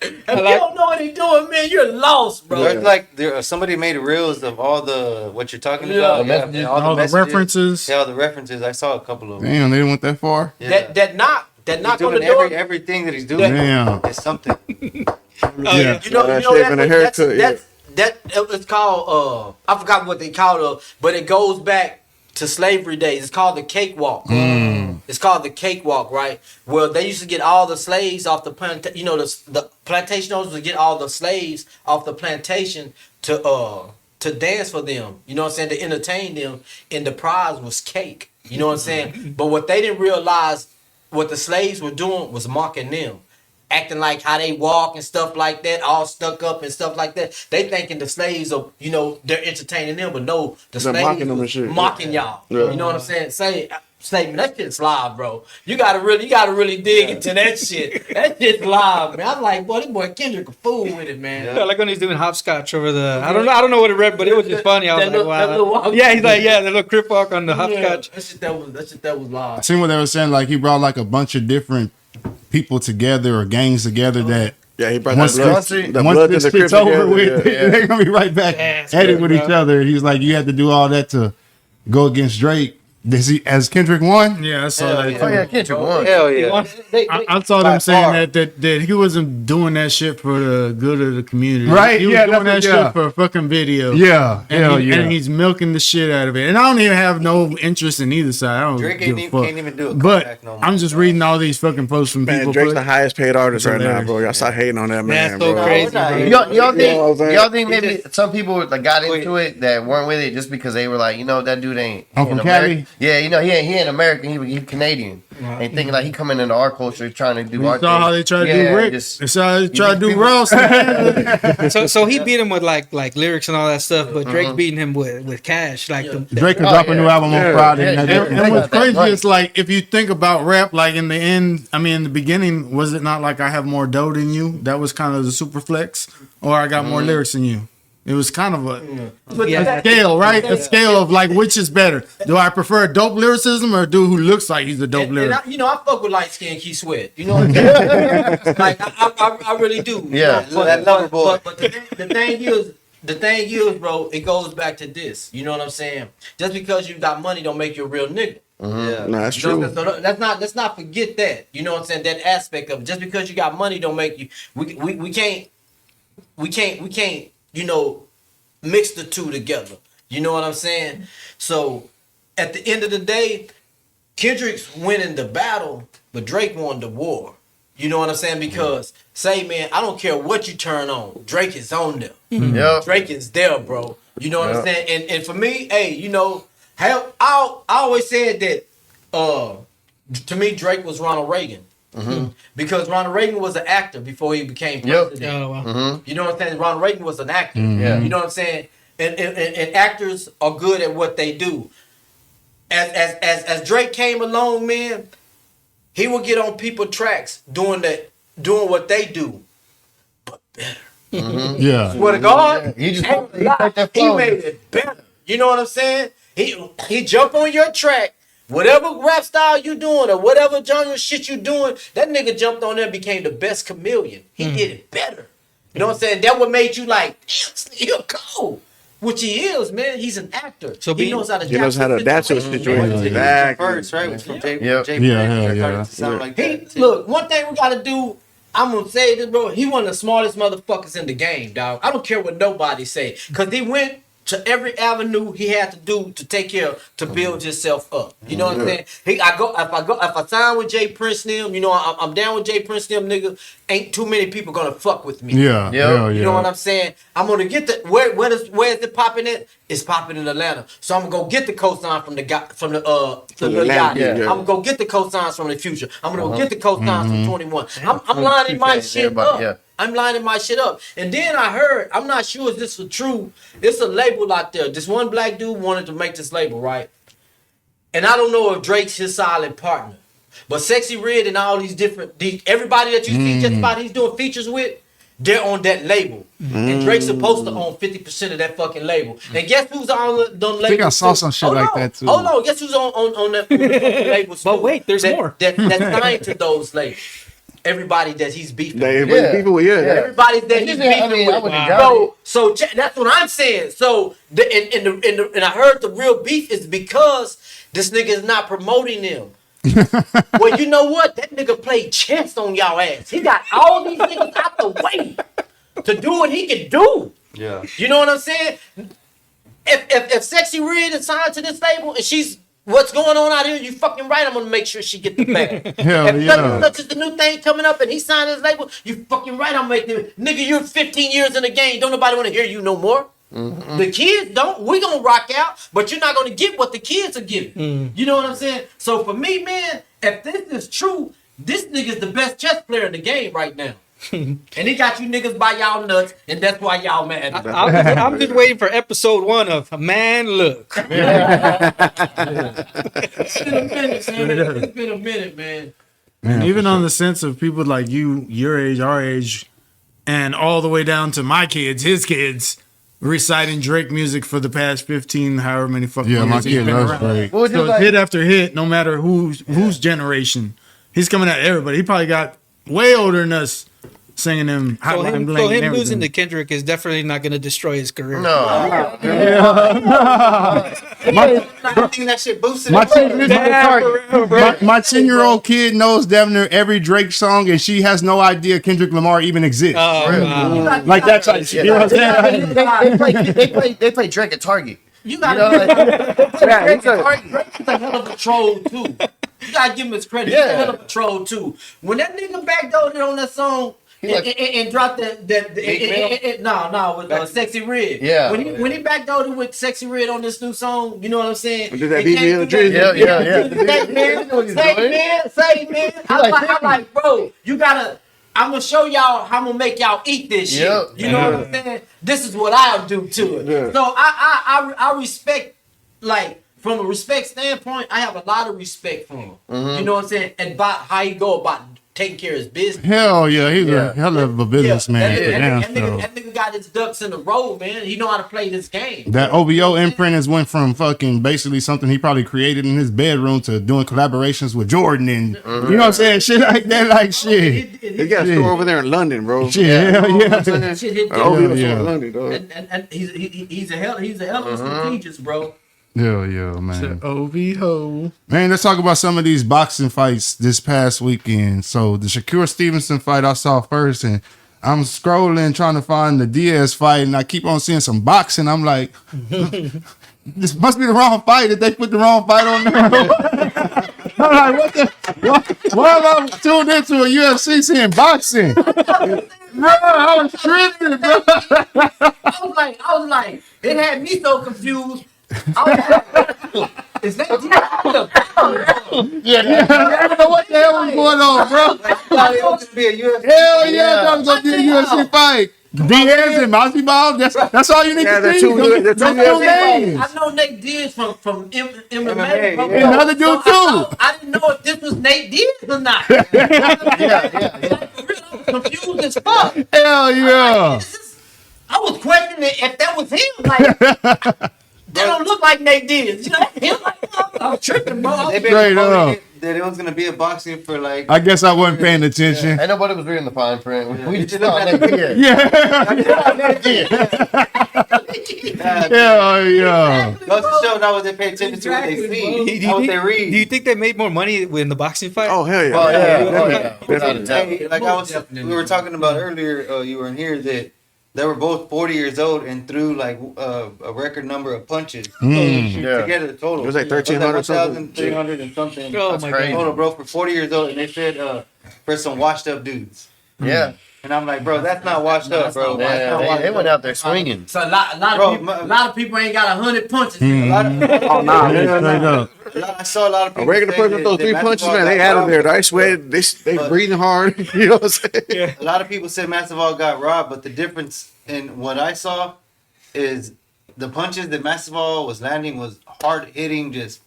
If you don't know what he's doing, man, you're lost, bro. There's like somebody made reels of all the what you're talking Yeah. about. The messages. All the messages. references. Yeah, all the references. I saw a couple of them. Damn, they didn't went that far? Yeah. That knock He's on the doing door. everything that he's doing. Damn. It's something. Yeah. You know Shaving a haircut, that it's called I forgot what they called it, but it goes back to slavery days. It's called the cakewalk. It's called the cakewalk, right? Well, they used to get all the slaves off the plantation. You know, the plantation owners would get all the slaves off the plantation to dance for them. You know what I'm saying? To entertain them, and the prize was cake. You know what I'm saying? But what they didn't realize, what the slaves were doing was mocking them. Acting like how they walk and stuff like that, all stuck up and stuff like that. They thinking the slaves are, you know, they're entertaining them, but no, the They're slaves mocking them was and shit. mocking y'all. Yeah. You know what I'm saying? Say, man, that shit's live, bro. You gotta really dig into that shit. That shit's live, man. I'm like, boy, this boy Kendrick a fool with it, man. Yeah, like when he's doing hopscotch over the. I don't know what it read, but it was just funny. I was That like, little- that little wow. walk. Yeah, he's like, yeah, the little crip walk on the hopscotch. That shit that was live. I seen what they were saying, like he brought like a bunch of different people together or gangs together that Yeah, he brought once that blood, the once blood this to the shit's crib over together, with, yeah. they're gonna be right back Yeah, at it good, with bro. each other. He was like, you had to do all that to go against Drake. As Kendrick won? Yeah, I saw Hell that. yeah. too. Oh yeah, Kendrick won. Hell yeah. I saw by them saying far. that he wasn't doing that shit for the good of the community. Right, He was yeah, doing that that's it, yeah. shit for a fucking video. Yeah, hell yeah. And he's milking the shit out of it. And I don't even have no interest in either side. I don't Drake give a fuck. can't even do a But comeback no more. I'm just reading all these fucking posts from Man, people. Drake's the highest paid artist right now, hilarious. bro. Y'all stop hating on that man, That's so bro. crazy, not- bro. Y'all You know what I'm think saying? y'all think He maybe just- some people like got into it that weren't with it just because they were like, you know, that dude ain't I'm he from ain't Cali? American. Yeah, you know, he ain't American. He Canadian. And thinking like he coming into our culture trying to do You our saw how they tried to do Rick. just- They saw how they tried to do people- Ross. So he beat him with like lyrics and all that stuff, but Drake's beating him with cash. Like Drake can Oh, drop a new yeah. album on Yeah. Friday. Yeah, and yeah. that- And what's got that crazy right. is like if you think about rap, like in the end, I mean in the beginning, was it not like I have more dough than you? That was kind of the super flex, or I got more lyrics than you. It was kind of a Yeah. scale, right? A scale of like which is better. Do I prefer dope lyricism or a dude who looks like he's a dope And lyric? I fuck with light skin Keith Sweat. You know what I'm saying? Like I really do. You Yeah. know, That lover boy. But the thing is, bro, it goes back to this. You know what I'm saying? Just because you got money don't make you a real nigga. Yeah. No, that's So, true. so let's not forget that. You know what I'm saying? That aspect of it. Just because you got money don't make you. We can't. You know, mix the two together. You know what I'm saying? So at the end of the day, Kendrick's winning the battle, but Drake won the war. You know what I'm saying? Because say, man, I don't care what you turn on, Drake is on there. Yep. Drake is there, bro. You know what I'm saying? And for me, hey, you know, hell, I always said that to me, Drake was Ronald Reagan. Because Ronald Reagan was an actor before he became president. Oh, wow. You know what I'm saying? Ronald Reagan was an actor. Yeah. You know what I'm saying? And actors are good at what they do. As Drake came along, man, he would get on people tracks doing what they do, but better. yeah. Swear to God, He just ain't he lie. take that He flow. made it better. You know what I'm saying? He jumped on your track. Whatever rap style you doing or whatever genre shit you doing, that nigga jumped on there and became the best chameleon. He did it better. You know what I'm saying? That what made you like, damn, he'll go. Which he is, man. He's an actor. So he be- knows how to He knows how to adapt to a situation. Exactly. First, right? Was from J. Yep. J. Yeah, Prince, hell or yeah. Something like He, that. too. look, one thing we gotta do, I'm gonna say this, bro. He one of the smartest motherfuckers in the game, dog. I don't care what nobody say. Cause he went to every avenue he had to do to take care of, to build himself up. You know what I'm saying? If I sign with Jay Prince them, you know, I'm down with Jay Prince them, nigga. Ain't too many people gonna fuck with me. Yeah, yeah. You know what I'm saying? I'm gonna get the where is it popping at? It's popping in Atlanta. So I'm gonna go get the cosign from the guy from the Lil Yachty. yeah. I'm gonna go get the cosigns from the Future. I'm gonna go get the cosigns from 21. I'm lining my shit up. Yeah. I'm lining my shit up. And then I heard, I'm not sure if this is true. It's a label out there. This one black dude wanted to make this label, right? And I don't know if Drake's his solid partner. But Sexy Red and all these different, everybody that you see just about he's doing features with, they're on that label. And Drake's supposed to own 50% of that fucking label. And guess who's on the label? I think I saw some shit like that too. Hold on, guess who's on that fucking label? But wait, there's more. That signed to those labels. Everybody that he's beefing with. People, Everybody that he's beefing I with. would've got it. So that's what I'm saying. So and I heard the real beef is because this nigga is not promoting them. Well, you know what? That nigga played chess on y'all ass. He got all these niggas out the way to do what he can do. Yeah. You know what I'm saying? If Sexy Red is signed to this label and she's what's going on out here, you fucking right. I'm gonna make sure she get the bag. Hell If yeah. such is the new thing coming up and he signed his label, you fucking right. I'm making nigga. You're 15 years in the game. Don't nobody want to hear you no more. The kids don't. We gonna rock out, but you're not gonna get what the kids are giving. You know what I'm saying? So for me, man, if this is true, this nigga's the best chess player in the game right now. And he got you niggas by y'all nuts, and that's why y'all mad. I'm just waiting for episode 1 of Man Look. It's been a minute, man. It's been a minute, man. Man, Even on the sense of people like you, your age, our age, and all the way down to my kids, his kids, reciting Drake music for the past 15, however many fucking Yeah, years my he's kid been loves around. Drake. What would you So like? hit after hit, no matter whose generation, he's coming at everybody. He probably got way older than us singing them So Hotline him, Bling so and him everything. losing to Kendrick is definitely not going to destroy his career. No. I think that shit boosted My it. 10-year-old kid knows damn near every Drake song, and she has no idea Kendrick Lamar even exists. Like that type of shit. You know what I'm saying? They play Drake at Target. You gotta Drake's a hell of a troll too. You gotta give him his credit. He's a hell of a troll too. When that nigga backdoored on that song and dropped with Sexy Red. Yeah. When he backdoored with Sexy Red on this new song, you know what I'm saying? Did that It BBL came through Drizzy? that- Yeah. Say man. I'm like, bro, you gotta. I'm gonna show y'all how I'm gonna make y'all eat this shit. Yep. You know what I'm saying? This is what I'll do to it. Yeah. So I respect, like, from a respect standpoint, I have a lot of respect for him. You know what I'm saying? And about how he go about taking care of his business. Hell yeah, he's a hell of a businessman. for damn that sure. nigga got his ducks in a row, man. He know how to play this game. That OVO imprint has went from fucking basically something he probably created in his bedroom to doing collaborations with Jordan and you know what I'm saying? Shit like that, like shit. He got a store over there in London, bro. Shit, hell yeah. Shit hit OVO store Yeah. in London, dog. and he's a hell of a strategist, bro. Hell yeah, man. OVO. Man, let's talk about some of these boxing fights this past weekend. So the Shakur Stevenson fight I saw first, and I'm scrolling trying to find the Diaz fight, and I keep on seeing some boxing. I'm like, this must be the wrong fight. Did they put the wrong fight on there? I'm like, why am I tuned into a UFC seeing boxing? Bro, I was tripping, bro. I was like, it had me so confused. I was like, is that Yeah, I don't know what the hell was going on, bro. I thought it was gonna be a UFC. Hell yeah, that was gonna be a UFC fight. Diaz and Masvidal, that's all you need Yeah, to they're see. two Those two UFC names. I know Nate Diaz from MMA. MMA, from- yeah. And another dude too. I didn't know if this was Nate Diaz or not. I was confused as fuck. Hell yeah. I was questioning if that was him. Like, that don't look like Nate Diaz. You know, him like, I was tripping, bro. They've been Straight up. promoting it that it was gonna be a boxing for like. I guess I wasn't paying attention. Ain't nobody was reading the fine print. We You just just thought look that. at Yeah. Yeah. Hell yeah. Goes to show now what they pay attention to, what they Exactly, see, bro. Do you not what think- they read. Do you think they made more money in the boxing fight? Oh, hell yeah. Oh, yeah. Definitely. Without a doubt. Hey, like we were talking about earlier, you were in here that they were both 40 years old and threw like a record number of punches Yeah. to get a total. It was like 1,300 something. 1,300 and something. Oh That's my crazy. god. Total, bro, for 40 years old, and they said for some washed up dudes. Yeah. And I'm like, bro, that's not washed up, bro. That's Yeah, not washed they went up. out there swinging. So a lot Bro, a lot of people ain't got 100 punches. A lot of, Oh, nah, Straight up. I saw a lot of A people. regular say person that- throw that 3 punches, Masvidal man. They got out of robbed. there. They sweat. They breathing hard. You know what I'm saying? A lot of people said Masvidal got robbed, but the difference in what I saw is the punches that Masvidal was landing was hard hitting, just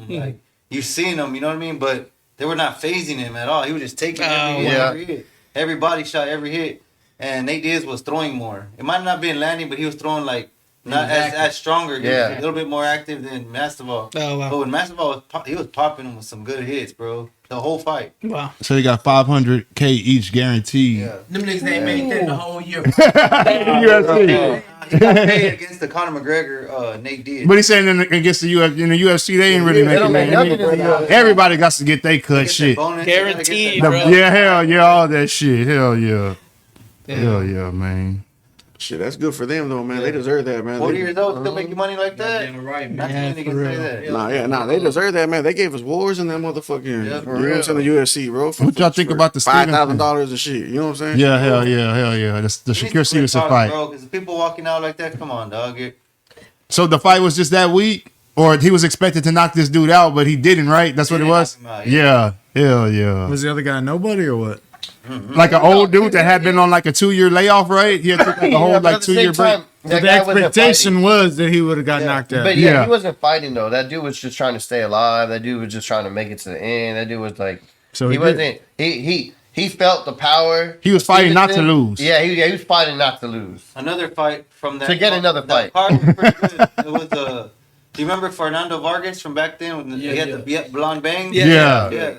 like you seen them, you know what I mean? But they were not phasing him at all. He was just taking every hit. Every body shot, every hit. And Nate Diaz was throwing more. It might not be landing, but he was throwing like not as stronger. He was a little bit more active than Masvidal. Oh wow. But when Masvidal he was popping him with some good hits, bro. The whole fight. Wow. So they got $500K each guaranteed. Yeah. Them niggas ain't made that the whole year. UFC. He got paid against the Conor McGregor, Nate Diaz. But he's saying against the UFC, they ain't really They don't making make that. nothing in the UFC. Everybody got to get their cut shit. Guaranteed, The- bro. yeah, hell yeah, all that shit. Hell yeah. Hell yeah, man. Shit, that's good for them though, man. They deserve that, man. 40 They- years old, still making money like that? Damn right, That's man. when for niggas say real. that. They deserve that, man. They gave us wars in that motherfucking. Yeah, you know what I'm saying? The UFC, bro. What y'all think about the $5,000 and shit? You know what I'm saying? Yeah, hell yeah. The Shakur Stevenson fight. Bro, because people walking out like that, come on, dog. So the fight was just that week? Or he was expected to knock this dude out, but he didn't, right? That's what it was? knock him out, Yeah. Hell yeah. Was the other guy nobody or what? Like an old dude that had been on like a 2-year layoff, right? He had took like a whole but like at the 2-year same break. time, So that the guy wasn't expectation fighting. was that he would have got knocked out. But Yeah. he wasn't fighting though. That dude was just trying to stay alive. That dude was just trying to make it to the end. That dude was like, So he he wasn't. He felt the power. He was fighting not to Stevenson- lose. Yeah, he was fighting not to lose. Another fight from that. To get another that fight. card was pretty good. It was do you remember Fernando Vargas from back then when he had the blonde bangs? Yeah. Yeah.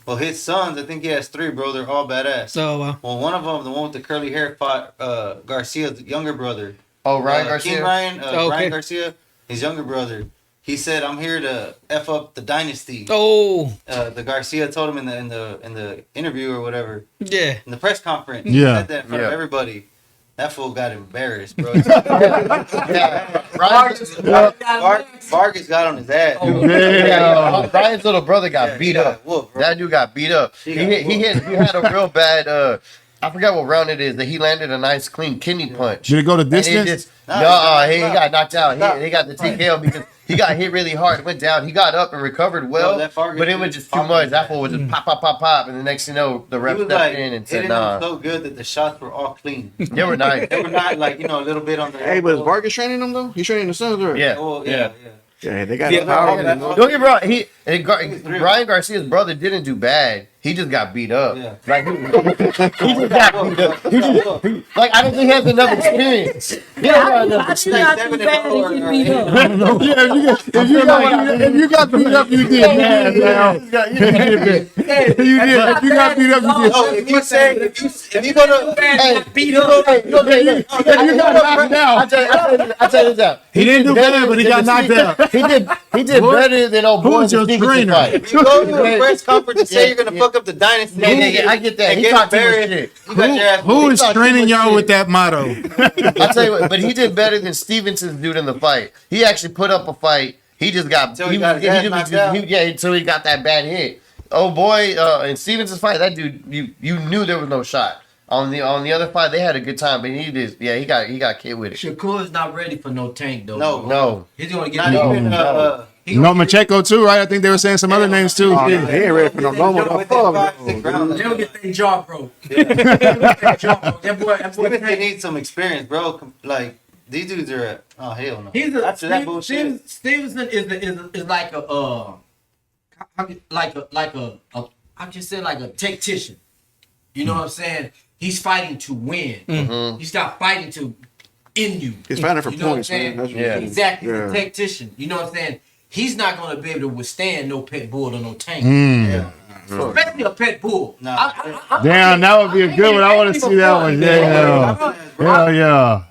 Well, his sons, I think he has 3, bro. They're all badass. So Well, one of them, the one with the curly hair, fought Garcia's younger brother. Oh, Ryan Garcia. King Ryan, okay. Ryan Garcia, his younger brother. He said, "I'm here to f up the dynasty." oh The Garcia told him in the interview or whatever, yeah. in the press conference. Yeah. He said that in front of Yeah. everybody. That fool got embarrassed, bro. Yeah. Vargas got on his ass. Yeah. Ryan's little brother got beat got up. whooped, bro. That dude got beat up. He had a real bad. I forgot what round it is that he landed a nice clean kidney punch. Did it go to And it distance? just, Nah, he he got got knocked out. Stop. He got the TKO because he got hit really hard. Went down. He got up and recovered well, that Vargas but it dude was was just too popping much. his That ass. fool was just pop, and the next thing you know, the He ref was stepped like in and said, hitting him "Nah." so good that the shots were all clean. They were nice. They were not like a little bit on the. Hey, but is Vargas training them though? He's training the Sons, right? Yeah. Oh yeah. Yeah, they got Yeah, the power. yeah. Don't get me wrong. Ryan Garcia's brother didn't do bad. He just got beat up. Yeah. Like he just got beat up. Like I don't think he has enough experience. He don't have enough experience. If you got beat up, you did bad, man. You did. If you got beat up, you did. Oh, if you go to Beat up. If you got knocked out. I tell you this out. He didn't do bad, but he got knocked out. He did better than old Who boy was your trainer? if you go to a press conference and say you're gonna fuck up the dynasty, Yeah, I get that. and He get talked too much embarrassed, shit. you got your ass. Who is thought too training much y'all shit. with that motto? I tell you what, but he did better than Stevenson's dude in the fight. He actually put up a fight. He just got Until he got his ass knocked out? until he got that bad hit. Oh boy, in Stevenson's fight, that dude, you knew there was no shot. On the other fight, they had a good time, but he got killed with it. Shakur's not ready for no tank though. No. No, He's gonna Not get even No, Macheco too, right? I think they were saying some other names too. Oh, nah, he ain't ready for no normal. within 5-6 rounds. They'll get their jaw broke. That boy Even they Tank. need some experience, bro. Like these dudes are at, oh hell no. He's a After that bullshit. Stevenson is like a I just said like a tactician. You know what I'm saying? He's fighting to win. He's not fighting to end you. He's fighting for You know what I'm points, man. saying? That's what Yeah. he is. Exactly. Yeah. He's a tactician. You know what I'm saying? He's not gonna be able to withstand no pet bull or no tank. Especially a pet bull. Nah. Damn, that would be a good one. I want to see that one. Yeah. Hell yeah.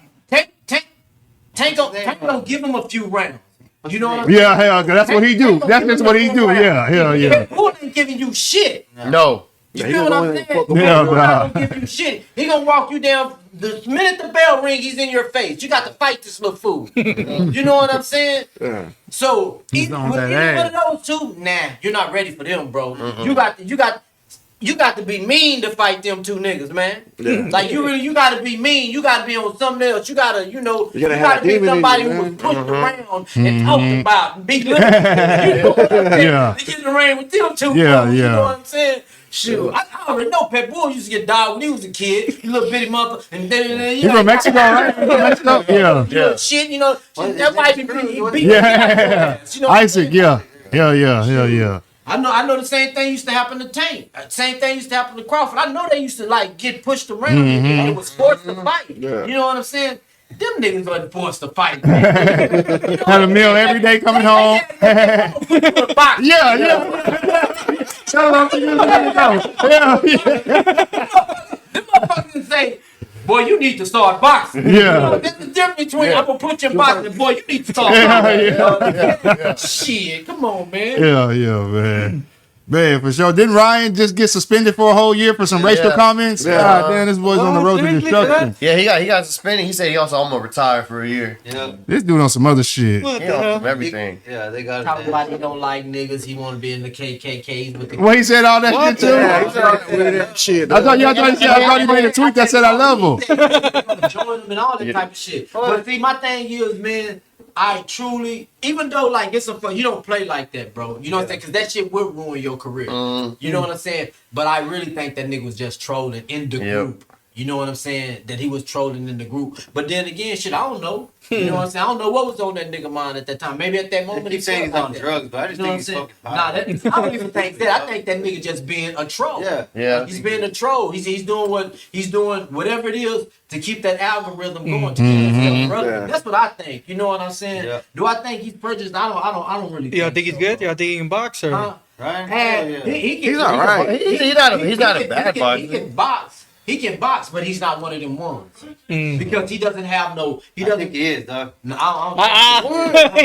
Tank don't give him a few rounds. You know what I'm saying? Yeah, hell, that's what he do. That's just what he do. Yeah, hell yeah. Pet bull ain't giving you shit. no. You he feel gonna what go I'm in and saying? fuck Yeah, He's bro. not gonna give you shit. He gonna walk you down. The minute the bell ring, he's in your face. You got to fight this little fool. You know what I'm saying? Yeah. So He's either, on with that either one ass. of those two, nah, you're not ready for them, bro. You got to be mean to fight them two niggas, man. Yeah. Like you got to be mean. You got to be on something else. You gotta have that to be demon in somebody you, who was man. pushed around and talked about and be good. You know what I'm saying? Yeah. To get in the ring with them two. Yeah, fools, You yeah. know what I'm saying? Shoot, I already know Pet Bull used to get dogged when he was a kid. He little bitty mother, and then He's from Mexico, right? He's from Mexico? Yeah. You know, shit, you know, that might be beat. Yeah. You know what I'm Isaac, saying? yeah. Yeah. I know the same thing used to happen to Tank. Same thing used to happen to Crawford. I know they used to like get pushed around and it was forced to fight. Yeah. You know what I'm saying? Them niggas wasn't forced to fight. Man. You know Had a meal every day coming home. Yeah. Yeah. Shout out to you. Yeah. Them motherfuckers say, boy, you need to start boxing. Yeah. You know, that's the difference between I'm gonna put you in boxing, boy, you need to start boxing. You know? Shit, come on, man. Yeah, man. Man, for sure. Didn't Ryan just get suspended for a whole year for some racial comments? Yeah. God damn, this boy's on the road to seriously, destruction. Yeah, he got suspended. He said he also I'm gonna retire for a year. Yeah, This dude on some other shit. What He the on hell? some everything. yeah, they got Talking it. about he don't like niggas, he want to be in the KKKs with the Well, he said all that shit too. Yeah, he's all right with that shit. I thought he made a tweet that said I love him. join them and all that type of shit. But see, my thing is, man, I truly, even though like it's a fun, you don't play like that, bro. You know what I'm saying? Because that shit will ruin your career. You know what I'm saying? But I really think that nigga was just trolling in the group. You know what I'm saying? That he was trolling in the group. But then again, shit, I don't know. You know what I'm saying? I don't know what was on that nigga mind at that time. Maybe at that moment They keep saying he's felt on like that. drugs, but I just You know think what I'm he's saying? fucking Nah, I don't even think that. I think that nigga just being a troll. Yeah. Yeah. He's being a troll. He's doing whatever it is to keep that algorithm going. To keep himself relevant. Yeah. That's what I think. You know what I'm saying? Yeah. Do I think he's prejudiced? I don't really. Y'all think he's so, good? bro. Y'all think he can box or? Huh? Right? And Yeah. he's all right. He's not a bad He boxer. can box. He can box, but he's not one of them ones because he doesn't have no. He I doesn't. think he is, dog. No, I don't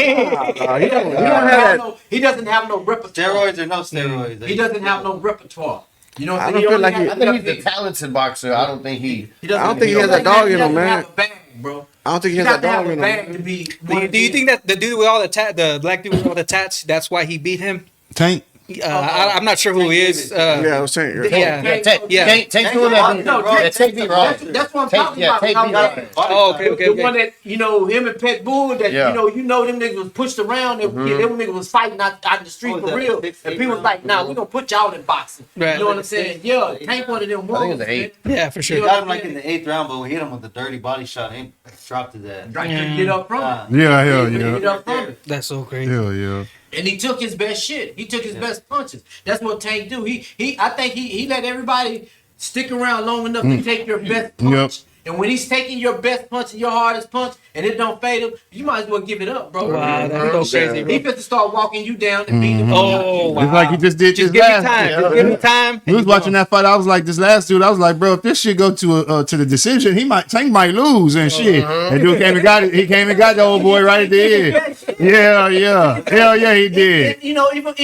He don't have that. he doesn't have no repertoire. Steroids or no steroids. He doesn't have no repertoire. You know what I I'm don't saying? feel like only he- has- I think he's a talented boxer. I don't think he. He doesn't. I don't think he has doesn't that dog in he him, doesn't man. have a bag, bro. I don't think he He has got that to have dog a in bag him. to be. Do you think that the dude with all the black dude with all the tats, that's why he beat him? Tank. I'm not sure who he is. Yeah, I was saying. Yeah. Take doing that. No, Take me wrong. That's what I'm talking about. Take when me I wrong. was- Oh, okay. The one that him and Pet Bull that Yeah. you know them niggas was pushed around and them niggas was fighting out in the street Oh, for that real. 6, And 8 people was like, nah, we gonna put y'all in boxing. Right. You know what I'm saying? Yeah, Tank one of them I think ones. it's 8. Yeah, for He sure. got him like in the 8th round, but we hit him with the dirty body shot. He dropped his ass. Right, couldn't get up from it. Yeah, hell Couldn't yeah. get up from it. That's so crazy. Hell yeah. And he took his best shit. He took his best punches. That's what Tank do. I think he let everybody stick around long enough to take your best punch. Yep. And when he's taking your best punch and your hardest punch and it don't fade him, you might as well give it up, bro. Wow, that's so crazy, He bro. fit to start walking you down and beating him. Oh, wow. Just like he just did Just this give me last. time. Just give me time. We was watching that fight. I was like, this last dude. I was like, bro, if this shit go to the decision, Tank might lose and shit. And dude came and got it. He came and got the old boy right at the end. Yeah. Hell yeah, he did. And, you know, even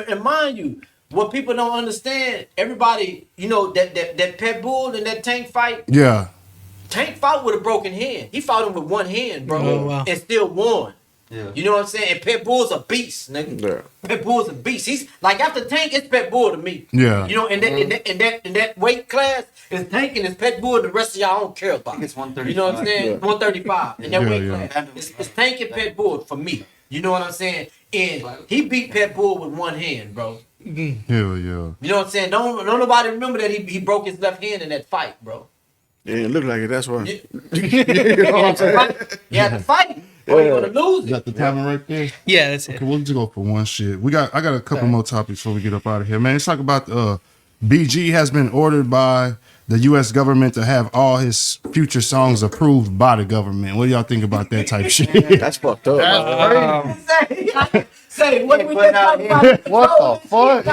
and mind you, what people don't understand, everybody, you know, that Pet Bull and that Tank fight, Yeah. Tank fought with a broken hand. He fought him with one hand, bro, Oh, wow. and still won. Yeah. You know what I'm saying? And Pet Bull's a beast, nigga. Yeah. Pet Bull's a beast. He's like after Tank, it's Pet Bull to me. Yeah. You know, and that weight class is Tank and it's Pet Bull. The rest of y'all don't care about. It's 135. You know what I'm saying? Yeah. 135 in that Yeah, weight yeah. class. It's Tank and Pet Bull for me. You know what I'm saying? And he beat Pet Bull with one hand, bro. Hell yeah. You know what I'm saying? Don't nobody remember that he broke his left hand in that fight, bro. Yeah, it looked like it. That's why. You know what I'm saying? You had to fight or you're gonna lose You it. got the tavern right there? Yeah, that's it. Okay, we'll just go for one shit. I got a couple more topics before we get up out of here, man. Let's talk about BG has been ordered by the U.S. government to have all his future songs approved by the government. What do y'all think about that type shit? That's fucked up. Say, what we put just out talking here. about? What the fuck?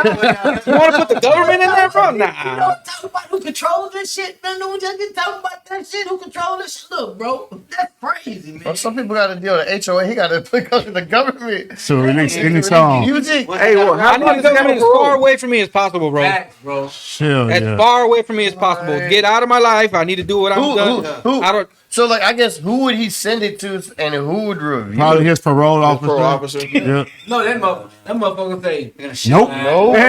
You want to put the government in there, bro? You Nah. don't talk about who controls this shit, man. No, we just get talking about that shit. Who controls this shit? Look, bro, that's crazy, man. Bro, some people got to deal with HOA. He got to go to the government. So release any song. Music. Hey, well, I how need much the government as far away from me as possible, bro. Facts, bro. Chill, As yeah. far away from me as possible. Get out of my life. I need to do what I'm doing. Who? I don't. So, like, I guess who would he send it to, and who would review Probably it? his parole officer. pro officer? Yeah. No, that motherfucker say. Nope. No. They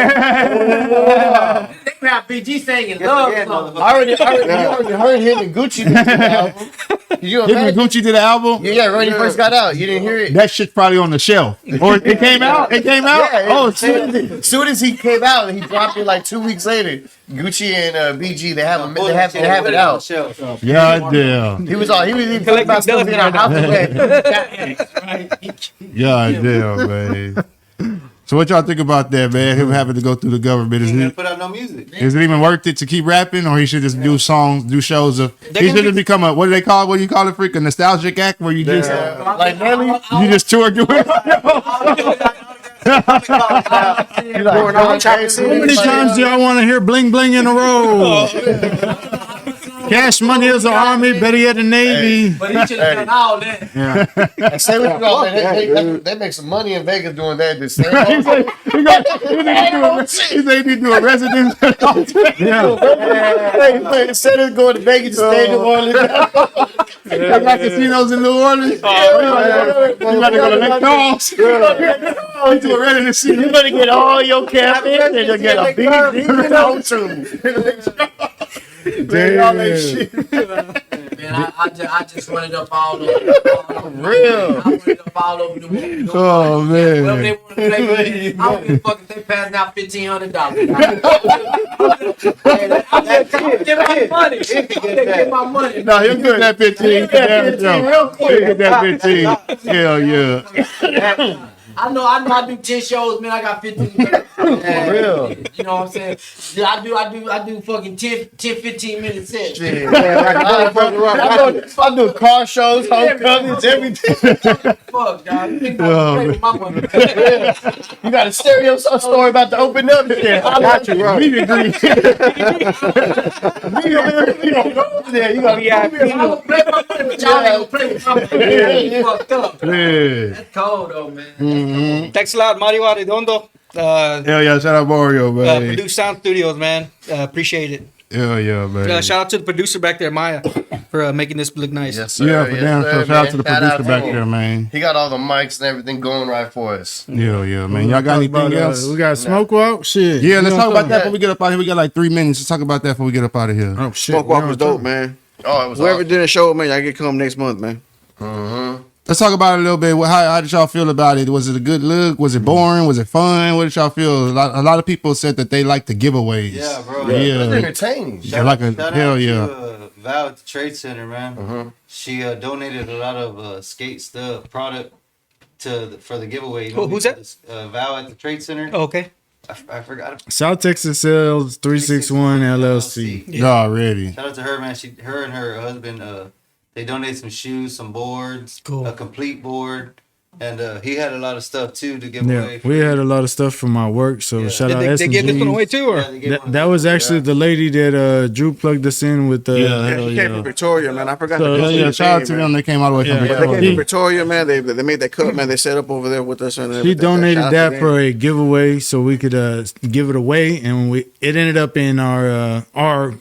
have BG singing love again, songs. I already heard him and Gucci did the album. Did you Him and imagine? Gucci did the album. Yeah, when he first got out, you didn't hear it. That shit's probably on the shelf. Or it came out. It came out. Yeah, Oh, soon shit. as he came out, he dropped it like 2 weeks later. Gucci and BG, they have it out. God damn. He was even talking about stuff in our house. God damn, man. So what y'all think about that, man? Him having to go through the government. He didn't put out no music. Is it even worth it to keep rapping, or he should just do songs, do shows of? They're He gonna should just become a, what do they call it? What do you call it? Freak, a nostalgic act where you just Like Nelly, you just tour doing. How many times do y'all want to hear bling bling in a row? Cash money is an army, better yet the Navy. But he should have done all that. and say what you know, man, they make some money in Vegas doing that. This same He said he need to do a residence. instead of going to Vegas, stay in New Orleans. They got casinos in New Orleans. You got to go to Lake Charles. You do a residency. You're gonna get all your caffeine and you'll get a big hotel. Man, I just run it up all over. Real. I run it up all over the world. Oh Whatever they man. want to play with, I don't give a fuck if they pass out $1,500. I'm give my money. Give my money. No, he'll get that 15. Real quick. He'll get that 15. Hell yeah. I know I do 10 shows, man. I got 15. For real. You know what I'm saying? Yeah, I do fucking 10, 15 minute sets. I'm doing car shows, homecomings, everything. Fuck, dog. You think I'm play with my money? You got a stereo store about to open up here. I got you, bro. Meet and greet. Yeah, you got I'm gonna play my money, but y'all ain't gonna play with my money. You fucked up. Yeah. That's cold though, man. Thanks a lot, Mario Arredondo. Hell yeah. Shout out Mario, man. Produce Sound Studios, man. Appreciate it. Hell yeah, man. Shout out to the producer back there, Maya, for making this look nice. Yes, sir. Yeah, for Yes, damn sir, sure. Shout out to the man. Shout producer out to back him. there, man. He got all the mics and everything going right for us. Yeah, yeah, man. Y'all got anything else? We got smoke walk? Shit. Yeah, let's You know talk what about that before we get up out here. We got like 3 minutes. Let's talk about that before we get up out of here. Oh, shit. Smoke walk was dope, man. Oh, it was Whoever awesome. did a show, man, y'all get come next month, man. Let's talk about it a little bit. How did y'all feel about it? Was it a good look? Was it boring? Was it fun? What did y'all feel? A lot of people said that they like the giveaways. Yeah, bro. It was Yeah. entertaining. Yeah, like a Shout hell out yeah. to Val at the Trade Center, man. She donated a lot of skate stuff product for the giveaway. You know, Who's that? Val at the Trade Center. Okay. I forgot. South Texas Sales 361 LLC. Already. Shout out to her, man. Her and her husband, they donated some shoes, some boards, Cool. a complete board, and he had a lot of stuff too to give Yeah, away. we had a lot of stuff from my work, so Yeah. shout Did out they S&G. give this one away too, or? Yeah, they gave one That was actually the lady that Drew plugged us in with. Yeah, Yeah, hell she came yeah. from Victoria, man. I forgot So, to Hell go yeah. the Shout out name, to man. them. They came all the way from Yeah. They came from Victoria. Victoria, man. They made that cut, man. They set up over there with us. And She everything. donated Shout out to that them. for a giveaway, so we could give it away, and it ended up in our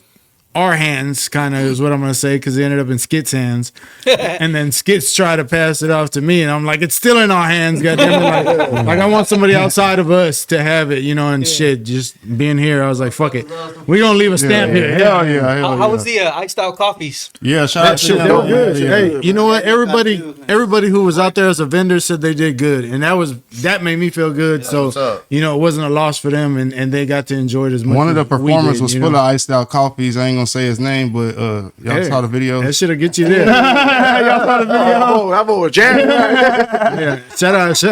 hands, kind of is what I'm gonna say, because it ended up in Skit's hands, and then Skits tried to pass it off to me, and I'm like, it's still in our hands, goddamn it! Like I want somebody outside of us to have it, you know, and shit. Just being here, I was like, fuck it, we gonna leave a stamp here. Hell yeah. Hell How was yeah. the iced out coffees? Yeah, shout That out to shit, them. they were good. Yeah. Hey, you know what? Everybody who was out there as a vendor said they did good, and that made me feel good. what's So up? you know, it wasn't a loss for them, and they got to enjoy it as much. One of the as we performers did, was you full know? of iced out coffees. I ain't gonna say his name, but y'all Hey, saw the video. That shit'll get you there. Y'all saw the video. That boy was jamming. Yeah. Shout out, Iced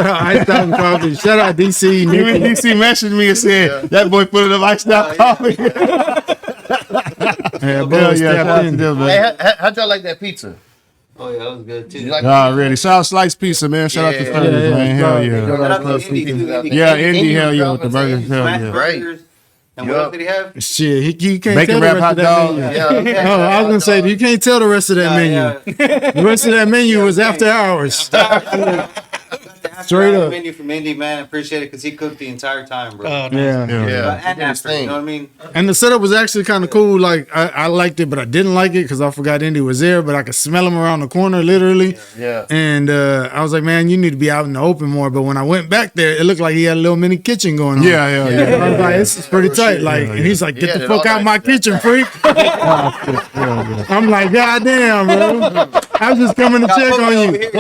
Out Coffee. Shout out DC. Even Nick. DC messaged me and said that boy put in the iced out coffee. Yeah, Oh, Bill Hell yeah, stepped shout out to in. them, Hey, man. how'd y'all like that pizza? Oh yeah, that was good too. You like Already. Shout out Slice Pizza, man. Shout out to Yeah, Fergus, yeah, man. yeah. Hell You yeah. know, Shout out those to Indy, pizzas too. out there. Yeah, Indy Indy, hell was yeah, with the dropping burgers. Hell Smash yeah. Right. burgers. And what Yup. else did he have? Shit, you can't Bacon tell the wrap rest hot of that dog. menu. Yeah. Oh, I was gonna say you can't tell the rest of that menu. The rest of that menu was after hours. Straight up. Menu from Indy, man. I appreciate it because he cooked the entire time, bro. Yeah. Yeah. Yeah. And He did his after, you know what I mean? And the setup was actually kind of cool. Like I liked it, but I didn't like it because I forgot Indy was there. But I could smell him around the corner, literally. Yeah. And I was like, man, you need to be out in the open more. But when I went back there, it looked like he had a little mini kitchen going on. Yeah, yeah, yeah. I was like, this is pretty tight. Like, and he's like, get Yeah, the it fuck all out my nice. kitchen, freak. I'm like, God damn, bro. I was just coming to check on you.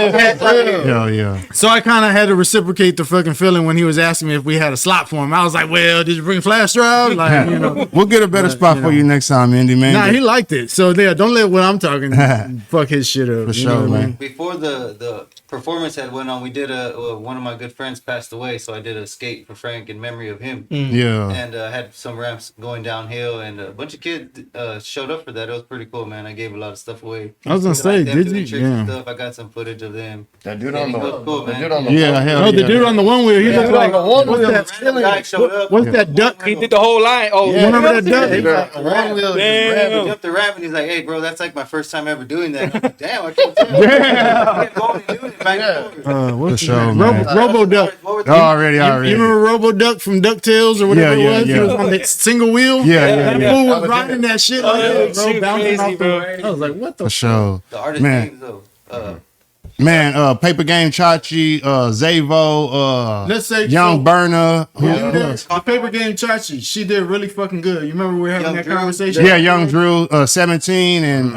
Hell yeah. So I kind of had to reciprocate the fucking feeling when he was asking me if we had a slot for him. I was like, well, did you bring flash drive? Like, you know. We'll get a better spot for you next time, Indy, man. Nah, he liked it. So yeah, don't let what I'm talking fuck his shit up. For you know sure, what I man. mean? Before the performance had went on, we did one of my good friends passed away, so I did a skate for Frank in memory of him. Yeah. And had some ramps going downhill, and a bunch of kids showed up for that. It was pretty cool, man. I gave a lot of stuff away. I was gonna Like say, them did doing you? tricks and Yeah. stuff. I got some footage of them. That dude Yeah, on he the, goes cool, the man. dude on the Yeah, hell Oh, the yeah. dude on the one wheel, he looked like one wheel. Random guy showed up. what's that duck? He did the whole line. Oh, You remember that duck? He got the one wheel. He Damn. jumped the ramp and he's like, "Hey, bro, that's like my first time ever doing that." I'm like, damn, I can't tell. I kept going and doing it back and forth. What's For his sure, name? man. Robo Duck. What was the- Already. You remember Robo Duck from DuckTales or whatever Yeah, it was? yeah, He was yeah. on that single wheel. Yeah, yeah, That yeah. fool I was was riding that shit Oh, like that, bro, shit bouncing crazy, off bro. the. I was like, what the For sure. The artist Man. names though. Man, Paper Game Chachi, Zavo, Let's say Young so- Burner. Who Yeah, else? the paper game Chachi, she did really fucking good. You remember we were having Young that Drew. conversation? Yeah, Young Drew, 17, and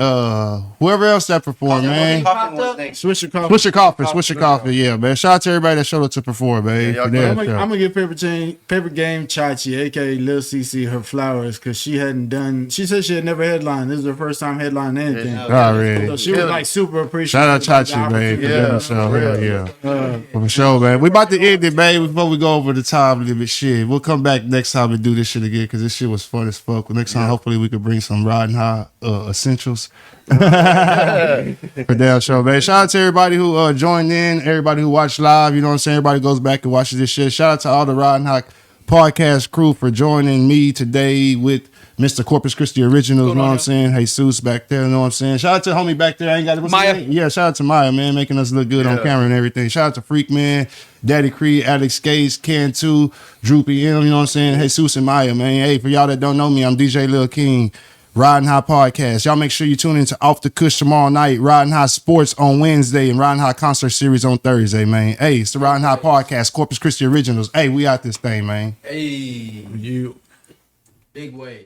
whoever else that performed, man. Swisher Coffee. Swisher Coffee, yeah, man. Shout out to everybody that showed up to perform, man. Yeah, For y'all that I'm show. gonna give paper game Chachi, aka Lil CC, her flowers because she hadn't done. She said she had never headlined. This is her first time headlining anything. Already. So she was like super appreciative. Shout out about the Chachi, man. For opportunity. that show. Hell yeah. Uh, For sure, man. We about to end it, man. Before we go over the time limit, shit. We'll come back next time and do this shit again because this shit was fun as fuck. Next time, hopefully, we could bring some Ridin High essentials. For damn show, man. Shout out to everybody who joined in, everybody who watched live. You know what I'm saying? Everybody goes back and watches this shit. Shout out to all the Ridin High Podcast crew for joining me today with Mr. Corpus Christi Originals, you know what I'm saying? Jesus back there, you know what I'm saying? Shout out to the homie back there. I ain't got what's his Maya. name? Yeah, shout out to Maya, man, making us look good on camera and everything. Shout out to Freak Man, Daddy Creed, Alex Gates, Can 2, Droopy M, you know what I'm saying? Jesus and Maya, man. Hey, for y'all that don't know me, I'm DJ Lil King, Ridin High Podcast. Y'all make sure you tune into Off the Cush tomorrow night, Ridin High Sports on Wednesday, and Ridin High Concert Series on Thursday, man. Hey, it's the Ridin High Podcast, Corpus Christi Originals. Hey, we out this thing, man. Hey, you. big waves.